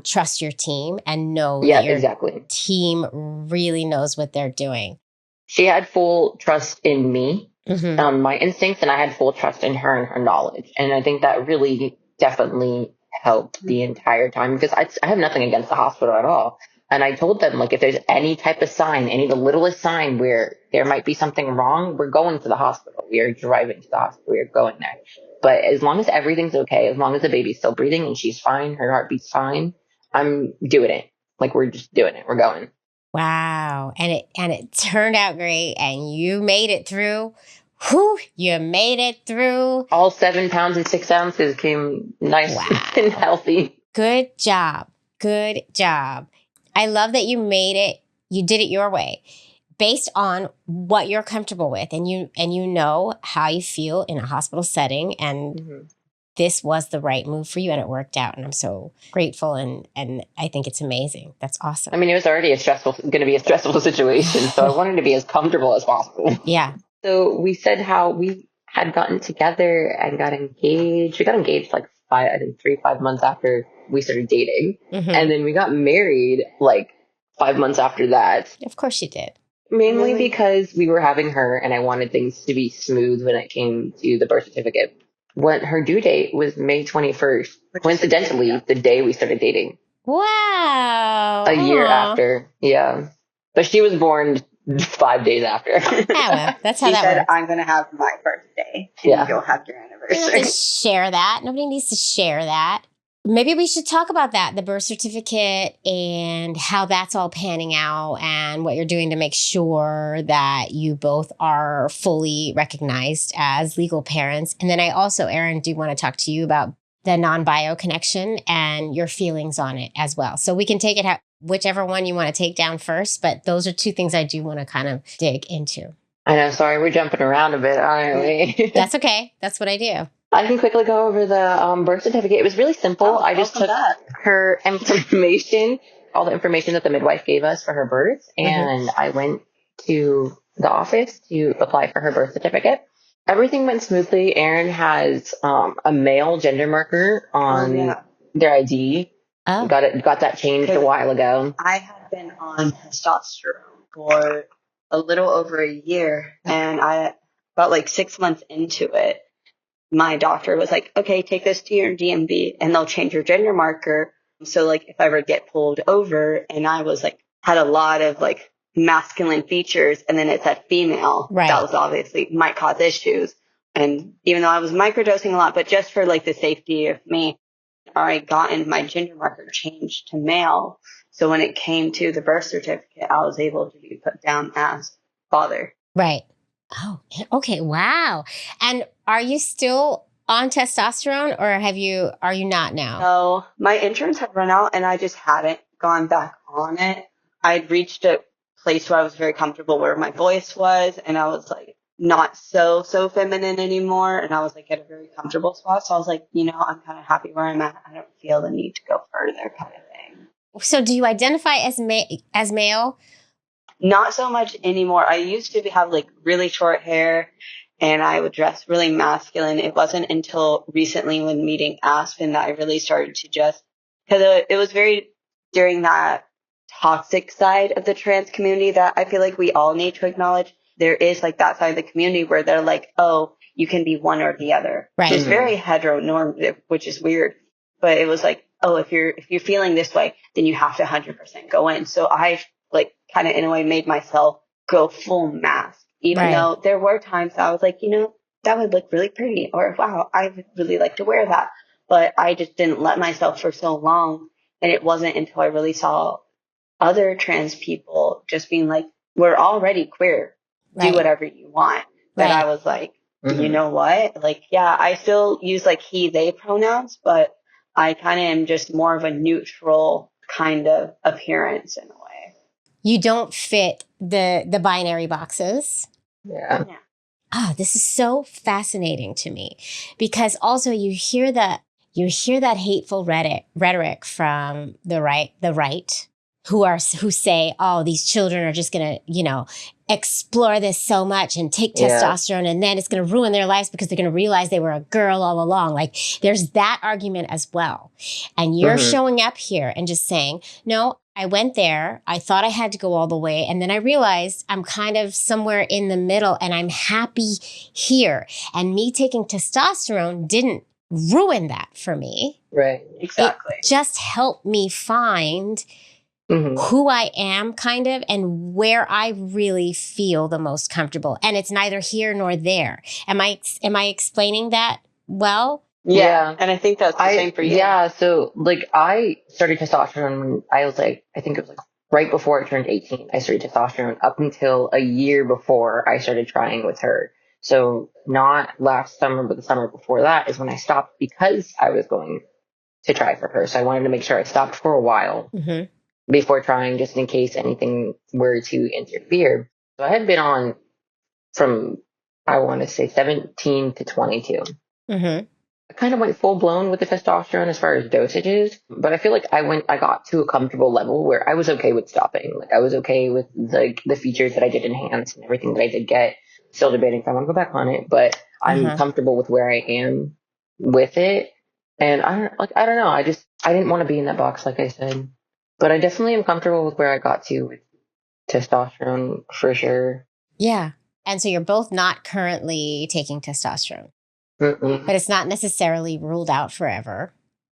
trust your team and know that your team really knows what they're doing. She had full trust in me, my instincts, and I had full trust in her and her knowledge. And I think that really definitely helped the entire time, because I have nothing against the hospital at all. And I told them, like, if there's any type of sign, the littlest sign where there might be something wrong, we're going to the hospital. We are driving to the hospital. We are going there. But as long as everything's okay, as long as the baby's still breathing and she's fine, her heartbeat's fine, I'm doing it. Like, we're just doing it. We're going. Wow. And it turned out great, and you made it through. Whew, you made it through. All 7 pounds and 6 ounces came nice and healthy. Good job. Good job. I love that you made it. You did it your way, based on what you're comfortable with, and you know how you feel in a hospital setting, and this was the right move for you, and it worked out. And I'm so grateful, and I think it's amazing. That's awesome. I mean, it was already going to be a stressful situation, so I wanted to be as comfortable as possible. Yeah. So we said how we had gotten together and got engaged. We got engaged like 5 months after we started dating. And then we got married like 5 months after that. Of course you did. Mainly because we were having her, and I wanted things to be smooth when it came to the birth certificate. When her due date was May 21st, coincidentally, the day we started dating. Wow. A year after. Yeah. But she was born 5 days after. Well, that's how she that said, works. I'm going to have my birthday, and you'll have your anniversary. You don't need to share that. Nobody needs to share that. Maybe we should talk about that, the birth certificate, and how that's all panning out, and what you're doing to make sure that you both are fully recognized as legal parents. And then I also, Eren, do want to talk to you about the non-bio connection and your feelings on it as well. So we can take it whichever one you want to take down first, but those are two things I do want to kind of dig into. I know, sorry, we're jumping around a bit, aren't we? That's okay. That's what I do. I can quickly go over the birth certificate. It was really simple. I just took her information, all the information that the midwife gave us for her birth, and I went to the office to apply for her birth certificate. Everything went smoothly. Eren has a male gender marker on their ID. Oh. Got that changed a while ago. I had been on testosterone for a little over a year, and I about like 6 months into it, my doctor was like, okay, take this to your DMV and they'll change your gender marker. So like if I ever get pulled over and I was like, had a lot of like masculine features and then it said female, Right. that was obviously might cause issues. And even though I was microdosing a lot, but just for like the safety of me, I gotten my gender marker changed to male. So when it came to the birth certificate, I was able to be put down as father. Right. Oh, okay. Wow. And are you still on testosterone or are you not now? So my insurance had run out and I just hadn't gone back on it. I'd reached a place where I was very comfortable where my voice was, and I was like not so feminine anymore. And I was like at a very comfortable spot. So I was like, I'm kind of happy where I'm at. I don't feel the need to go further kind of thing. So do you identify as male? Not so much anymore. I used to have like really short hair and I would dress really masculine. It wasn't until recently when meeting Aspen that I really started to just, because it was very during that toxic side of the trans community that I feel like we all need to acknowledge. There is like that side of the community where they're like, oh, you can be one or the other. Right. It's very heteronormative, which is weird. But it was like, oh, if you're feeling this way, then you have to 100% go in. So I like kind of in a way made myself go full mask, even though there were times I was like, that would look really pretty, or wow, I would really like to wear that. But I just didn't let myself for so long. And it wasn't until I really saw other trans people just being like, we're already queer, do whatever you want. That I was like, you know what? Like, yeah, I still use like he, they pronouns, but I kind of am just more of a neutral kind of appearance in a way. You don't fit the binary boxes. Yeah. This is so fascinating to me because also you hear that hateful rhetoric from the right who say, oh, these children are just going to, explore this so much and take testosterone and then it's going to ruin their lives because they're going to realize they were a girl all along. Like there's that argument as well. And you're showing up here and just saying, no, I went there. I thought I had to go all the way. And then I realized I'm kind of somewhere in the middle and I'm happy here. And me taking testosterone didn't ruin that for me. Right. Exactly. It just helped me find who I am kind of and where I really feel the most comfortable. And it's neither here nor there. Am I explaining that well? Yeah. And I think that's the same for you. Yeah. So like I started testosterone when I was like, I think it was like right before I turned 18. I started testosterone up until a year before I started trying with her. So not last summer, but the summer before that is when I stopped because I was going to try for her. So I wanted to make sure I stopped for a while before trying, just in case anything were to interfere. So I had been on from, I want to say 17 to 22. I kind of went full blown with the testosterone as far as dosages, but I feel like I got to a comfortable level where I was okay with stopping. Like I was okay with the features that I did enhance and everything that I did get. Still debating if I want to go back on it, but I'm comfortable with where I am with it. And I don't know. I didn't want to be in that box, like I said, but I definitely am comfortable with where I got to with testosterone for sure. Yeah. And so you're both not currently taking testosterone. Mm-mm. But it's not necessarily ruled out forever.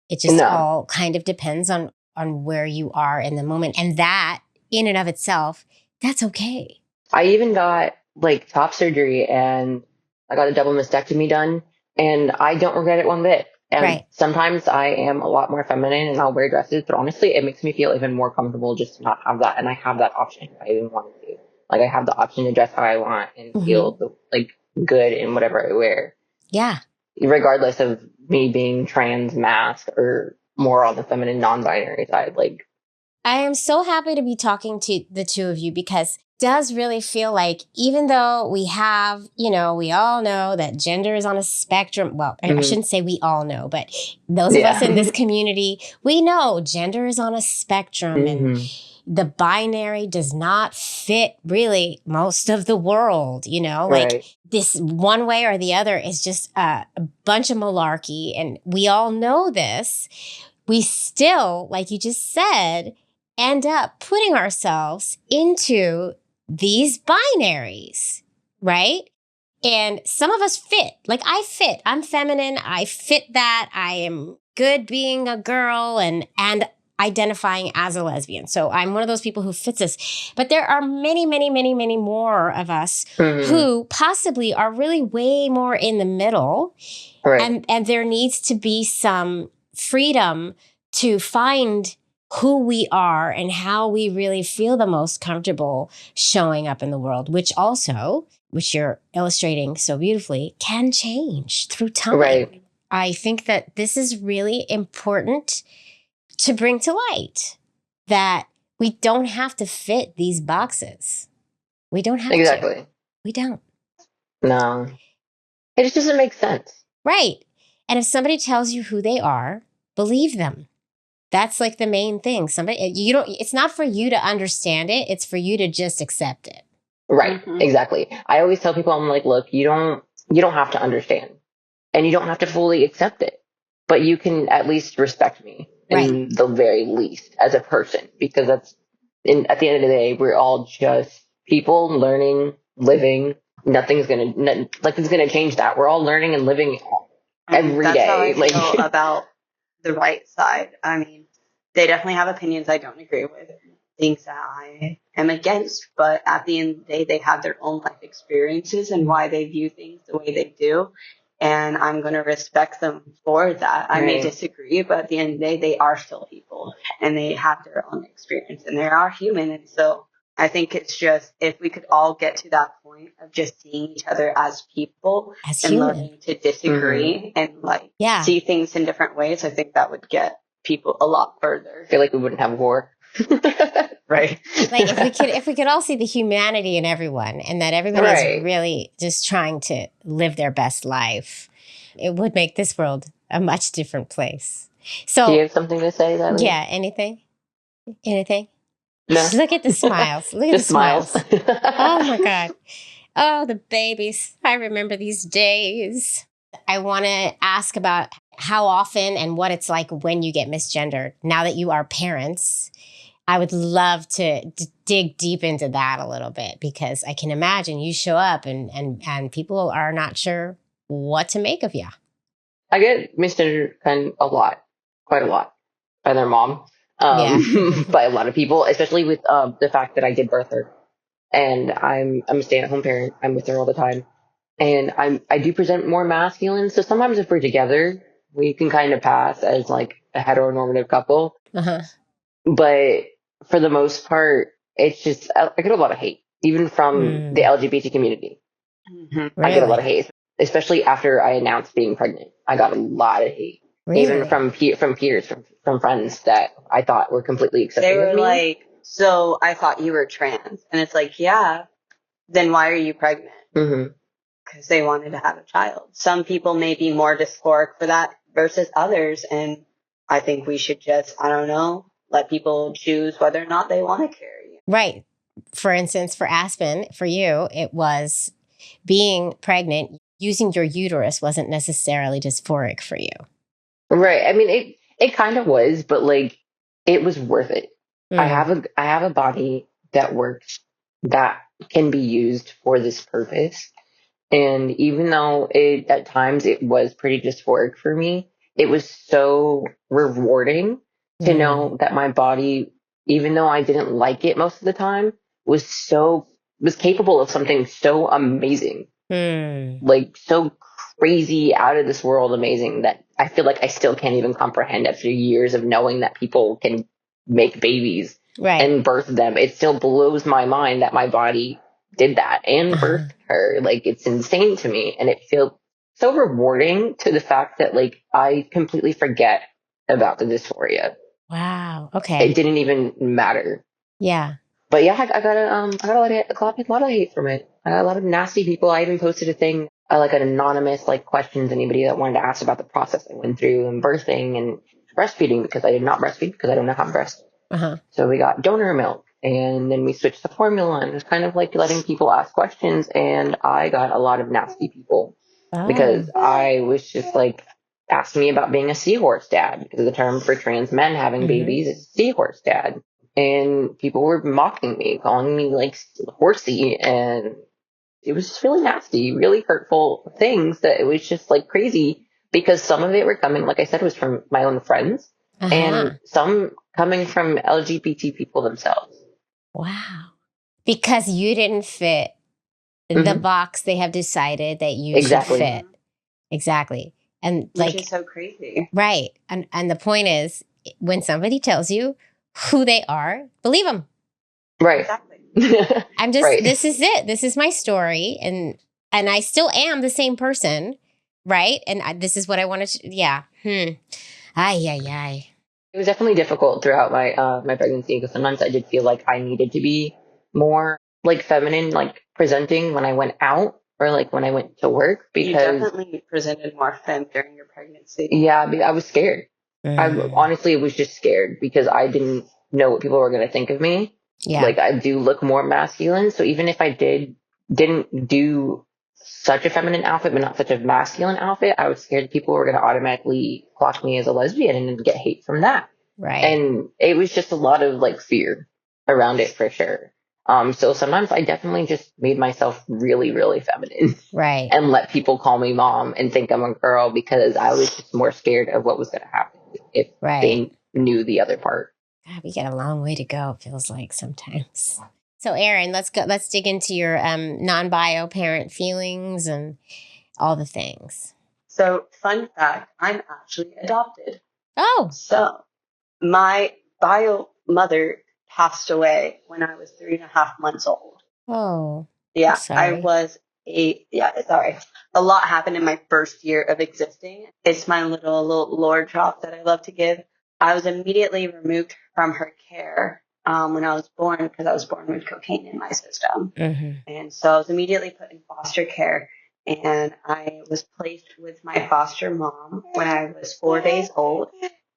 It just all kind of depends on where you are in the moment. And that, in and of itself, that's okay. I even got like top surgery and I got a double mastectomy done and I don't regret it one bit. And sometimes I am a lot more feminine and I'll wear dresses, but honestly, it makes me feel even more comfortable just to not have that. And I have that option if I even wanted to. Like I have the option to dress how I want and feel like good in whatever I wear. Yeah. Regardless of me being trans, masc, or more on the feminine non-binary side. Like, I am so happy to be talking to the two of you because it does really feel like even though we have, we all know that gender is on a spectrum. Well, I shouldn't say we all know, but those of us in this community, we know gender is on a spectrum and the binary does not fit really most of the world, like this one way or the other is just a bunch of malarkey. And we all know this. We still, like you just said, end up putting ourselves into these binaries, right? And some of us fit. Like I fit. I'm feminine. I fit that. I am good being a girl and identifying as a lesbian. So I'm one of those people who fits this. But there are many, many, many, many more of us who possibly are really way more in the middle. Right. And there needs to be some freedom to find who we are and how we really feel the most comfortable showing up in the world, which you're illustrating so beautifully, can change through time. Right. I think that this is really important to bring to light, that we don't have to fit these boxes. We don't have to. We don't. No. It just doesn't make sense. Right. And if somebody tells you who they are, believe them. That's like the main thing. It's not for you to understand it. It's for you to just accept it. Right. Exactly. I always tell people, I'm like, look, you don't have to understand and you don't have to fully accept it, but you can at least respect me in the very least as a person, because at the end of the day, we're all just people learning, living. Nothing's going to change that. We're all learning and living every day. That's how I feel about the right side. I mean, they definitely have opinions I don't agree with, things that I am against, but at the end of the day, they have their own life experiences and why they view things the way they do. And I'm going to respect them for that. I may disagree, but at the end of the day, they are still people and they have their own experience and they are human. And so I think it's just, if we could all get to that point of just seeing each other as people and learning to disagree and see things in different ways, I think that would get people a lot further. I feel like we wouldn't have war. Right. Like if we could all see the humanity in everyone and that everybody is really just trying to live their best life, it would make this world a much different place. So, do you have something to say, that? Yeah. Anything? No. Look at the smiles. Look at the smiles. Oh my God. Oh, the babies. I remember these days. I want to ask about how often and what it's like when you get misgendered. Now that you are parents, I would love to dig deep into that a little bit, because I can imagine you show up and people are not sure what to make of you. I get misgendered quite a lot by their mom. By a lot of people, especially with the fact that I did birth her, and I'm a stay-at-home parent. I'm with her all the time, and I do present more masculine. So sometimes if we're together, we can kind of pass as like a heteronormative couple. But for the most part, it's just I get a lot of hate, even from the LGBT community. Really? I get a lot of hate, especially after I announced being pregnant. I got a lot of hate. Really? Even from peers, from friends that I thought were completely accepting. They were of me. like, so I thought you were trans. And it's like, yeah, then why are you pregnant? Because they wanted to have a child. Some people may be more dysphoric for that versus others. And I think we should just, I don't know, let people choose whether or not they want to carry. Right. For instance, for Aspen, for you, it was being pregnant. Using your uterus wasn't necessarily dysphoric for you. Right. I mean, it kind of was, but like it was worth it. I have a body that works, that can be used for this purpose. And even though at times it was pretty dysphoric for me, it was so rewarding to know that my body, even though I didn't like it most of the time, was capable of something so amazing. Like so crazy, out of this world amazing, that I feel like I still can't even comprehend after years of knowing that people can make babies and birth them. It still blows my mind that my body did that and birthed her. Like, it's insane to me. And it feels so rewarding to the fact that like I completely forget about the dysphoria. Wow. Okay. It didn't even matter. Yeah. But yeah, I got a lot of hate from it. I got a lot of nasty people. I even posted a thing, like an anonymous, like, questions, anybody that wanted to ask about the process I went through and birthing and breastfeeding, because I did not breastfeed because I don't know how to breast. So we got donor milk, and then we switched to formula, and it was kind of like letting people ask questions. And I got a lot of nasty people because I was just like, ask me about being a seahorse dad, because the term for trans men having babies is seahorse dad. and people were mocking me, calling me like horsey, and it was just really nasty, really hurtful things that it was just like crazy because some of it were coming, like I said, was from my own friends Uh-huh. and some coming from LGBT people themselves. Wow. Because you didn't fit the Hmm. box they have decided that you should Exactly. fit. Exactly. And Which like, is so crazy. right. And the point is, when somebody tells you who they are, believe them. Right. Exactly. I'm just, Right. this is it. This is my story. And I still am the same person. Right. And this is what I wanted to, yeah. Ay, ay, ay. It was definitely difficult throughout my my pregnancy because sometimes I did feel like I needed to be more like feminine, like presenting when I went out or like when I went to work You because definitely presented more femme during your pregnancy. yeah, I was scared. I Mm, honestly was just scared because I didn't know what people were going to think of me. yeah. Like I do look more masculine, so even if I didn't do such a feminine outfit but not such a masculine outfit, I was scared people were going to automatically clock me as a lesbian and then get hate from that. Right. And it was just a lot of like fear around it for sure. So sometimes I definitely just made myself really, really feminine Right. and let people call me mom and think I'm a girl because I was just more scared of what was going to happen if Right. they knew the other part. God, we got a long way to go, it feels like sometimes. So Eren, let's dig into your non-bio parent feelings and all the things. So, fun fact, I'm actually adopted. Oh. So, my bio mother passed away when I was 3.5 months old. Oh. Yeah, I'm sorry. sorry. A lot happened in my first year of existing. It's my little lore drop that I love to give. I was immediately removed from her care when I was born because I was born with cocaine in my system. Mm-hmm. And so I was immediately put in foster care. And I was placed with my foster mom when I was 4 days old.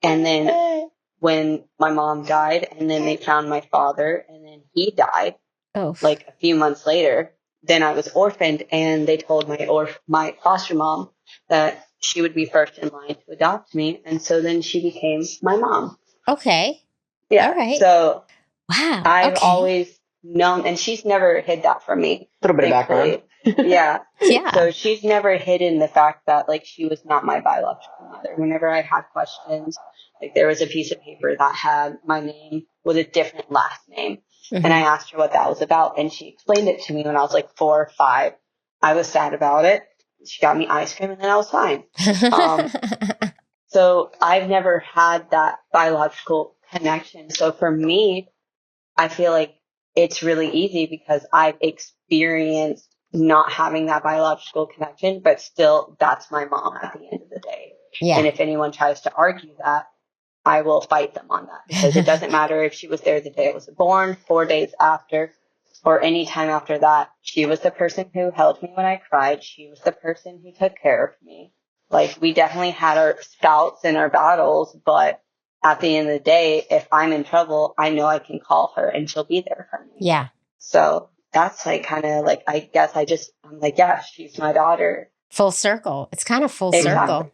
And then when my mom died, and then they found my father, and then he died Oh. like a few months later. Then I was orphaned, and they told my foster mom that she would be first in line to adopt me. And so then she became my mom. Okay. Yeah. All right. So Wow. I've Okay. always known, and she's never hid that from me. A little bit thankfully. of background. Yeah. Yeah. So she's never hidden the fact that like she was not my biological mother. Whenever I had questions, like there was a piece of paper that had my name with a different last name. Mm-hmm. And I asked her what that was about, and she explained it to me when I was like 4 or 5. I was sad about it. She got me ice cream, and then I was fine. So I've never had that biological connection. So for me, I feel like it's really easy because I've experienced not having that biological connection, but still that's my mom at the end of the day. Yeah. And if anyone tries to argue that, I will fight them on that because it doesn't matter if she was there the day I was born, 4 days after, or any time after that. She was the person who held me when I cried. She was the person who took care of me. Like we definitely had our spouts and our battles, but at the end of the day, if I'm in trouble, I know I can call her and she'll be there for me. Yeah. So that's like kind of like, I guess I'm like, yeah, she's my daughter. Full circle. It's kind of full Exactly. circle.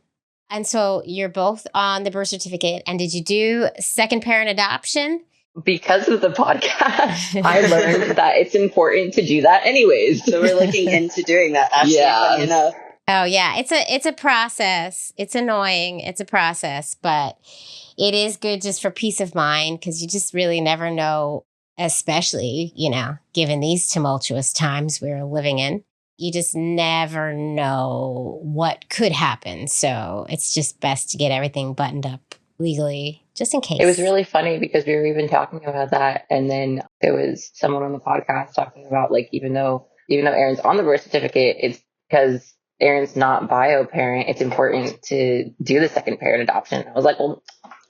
And so you're both on the birth certificate. And did you do second parent adoption? Because of the podcast, I learned that it's important to do that anyways. So we're looking into doing that, actually, funny enough. Oh yeah, it's a process. It's annoying. It's a process, but it is good just for peace of mind because you just really never know, especially, given these tumultuous times we're living in. You just never know what could happen. So it's just best to get everything buttoned up legally, just in case. It was really funny because we were even talking about that. And then there was someone on the podcast talking about like, even though Erin's on the birth certificate, it's because Erin's not bio parent. It's important to do the second parent adoption. I was like, well,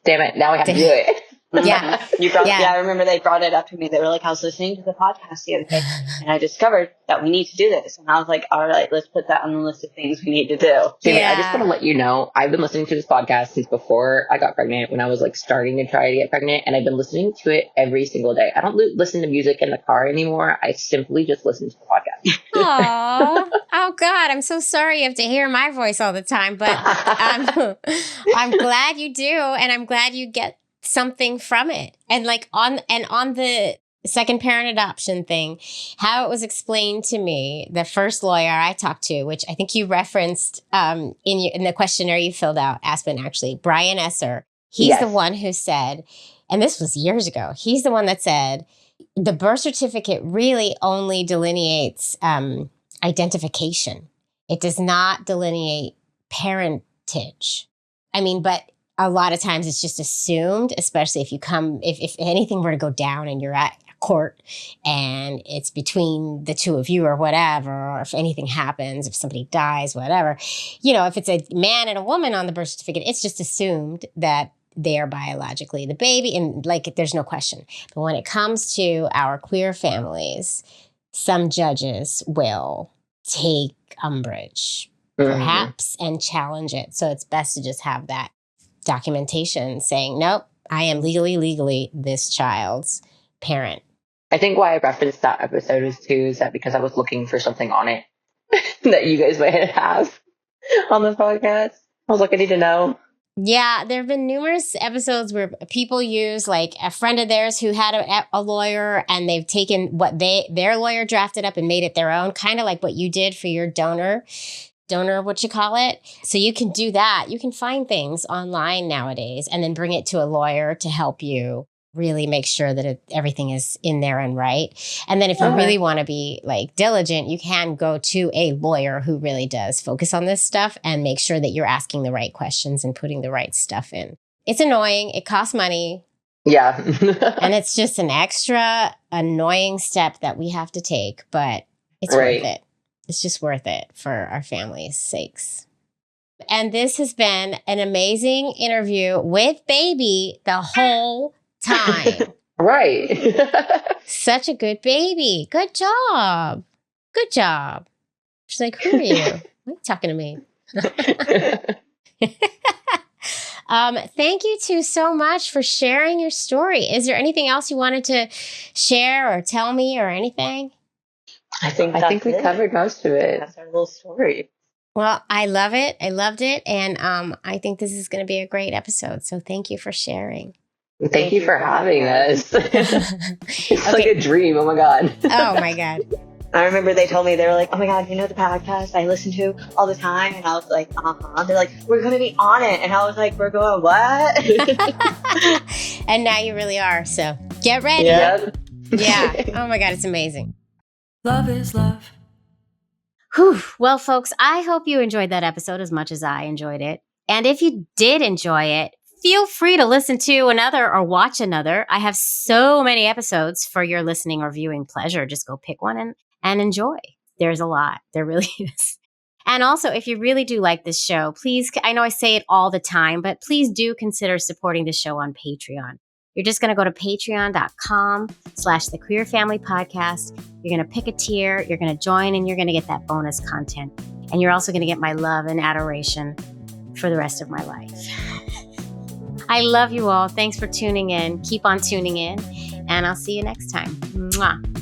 damn it. Now we have to do it. Yeah. I remember they brought it up to me. They were like, I was listening to the podcast the other day and I discovered that we need to do this. And I was like, all right, let's put that on the list of things we need to do. Jaimie, I just want to let you know, I've been listening to this podcast since before I got pregnant, when I was like starting to try to get pregnant, and I've been listening to it every single day. I don't listen to music in the car anymore. I simply just listen to the podcast. Oh God, I'm so sorry you have to hear my voice all the time, but I'm glad you do. And I'm glad you get something from it. And like on the second parent adoption thing, how it was explained to me, the first lawyer I talked to, which I think you referenced in the questionnaire you filled out, Aspen, actually, Brian Esser, he's the one who said, and this was years ago, he's the one that said, the birth certificate really only delineates identification. It does not delineate parentage. I mean, but a lot of times it's just assumed, especially if anything were to go down and you're at court and it's between the two of you or whatever, or if anything happens, if somebody dies, whatever, if it's a man and a woman on the birth certificate, it's just assumed that they are biologically the baby and like there's no question. But when it comes to our queer families, some judges will take umbrage, perhaps, and challenge it. So it's best to just have that documentation saying, nope, I am legally this child's parent. I think why I referenced that episode is that because I was looking for something on it that you guys might have on the podcast. I was like, I need to know. Yeah, there have been numerous episodes where people use like a friend of theirs who had a lawyer and they've taken what their lawyer drafted up and made it their own, kind of like what you did for your donor, what you call it. So you can do that. You can find things online nowadays and then bring it to a lawyer to help you really make sure that everything is in there and right. And then if you really want to be like diligent, you can go to a lawyer who really does focus on this stuff and make sure that you're asking the right questions and putting the right stuff in. It's annoying. It costs money. Yeah. And it's just an extra annoying step that we have to take, but it's worth it. It's just worth it for our family's sakes. And this has been an amazing interview with baby the whole time. Right. Such a good baby. Good job. Good job. She's like, who are you? Why are you talking to me? Thank you two so much for sharing your story. Is there anything else you wanted to share or tell me or anything? I think we covered most of it. That's our little story. Well, I love it. I loved it. And I think this is going to be a great episode. So thank you for sharing. Thank you for having us. It's like a dream. Oh my God. Oh my God. I remember they told me, they were like, oh my God, you know the podcast I listen to all the time? And I was like, uh-huh. They're like, we're going to be on it. And I was like, we're going, what? And now you really are. So get ready. Yeah. Yeah. Oh my God, it's amazing. Love is love. Whew. Well, folks, I hope you enjoyed that episode as much as I enjoyed it. And if you did enjoy it, feel free to listen to another or watch another. I have so many episodes for your listening or viewing pleasure. Just go pick one and enjoy. There's a lot. There really is. And also, if you really do like this show, please, I know I say it all the time, but please do consider supporting the show on Patreon. You're just going to go to patreon.com/thequeerfamilypodcast. You're going to pick a tier, you're going to join, and you're going to get that bonus content. And you're also going to get my love and adoration for the rest of my life. I love you all. Thanks for tuning in. Keep on tuning in, and I'll see you next time. Mwah.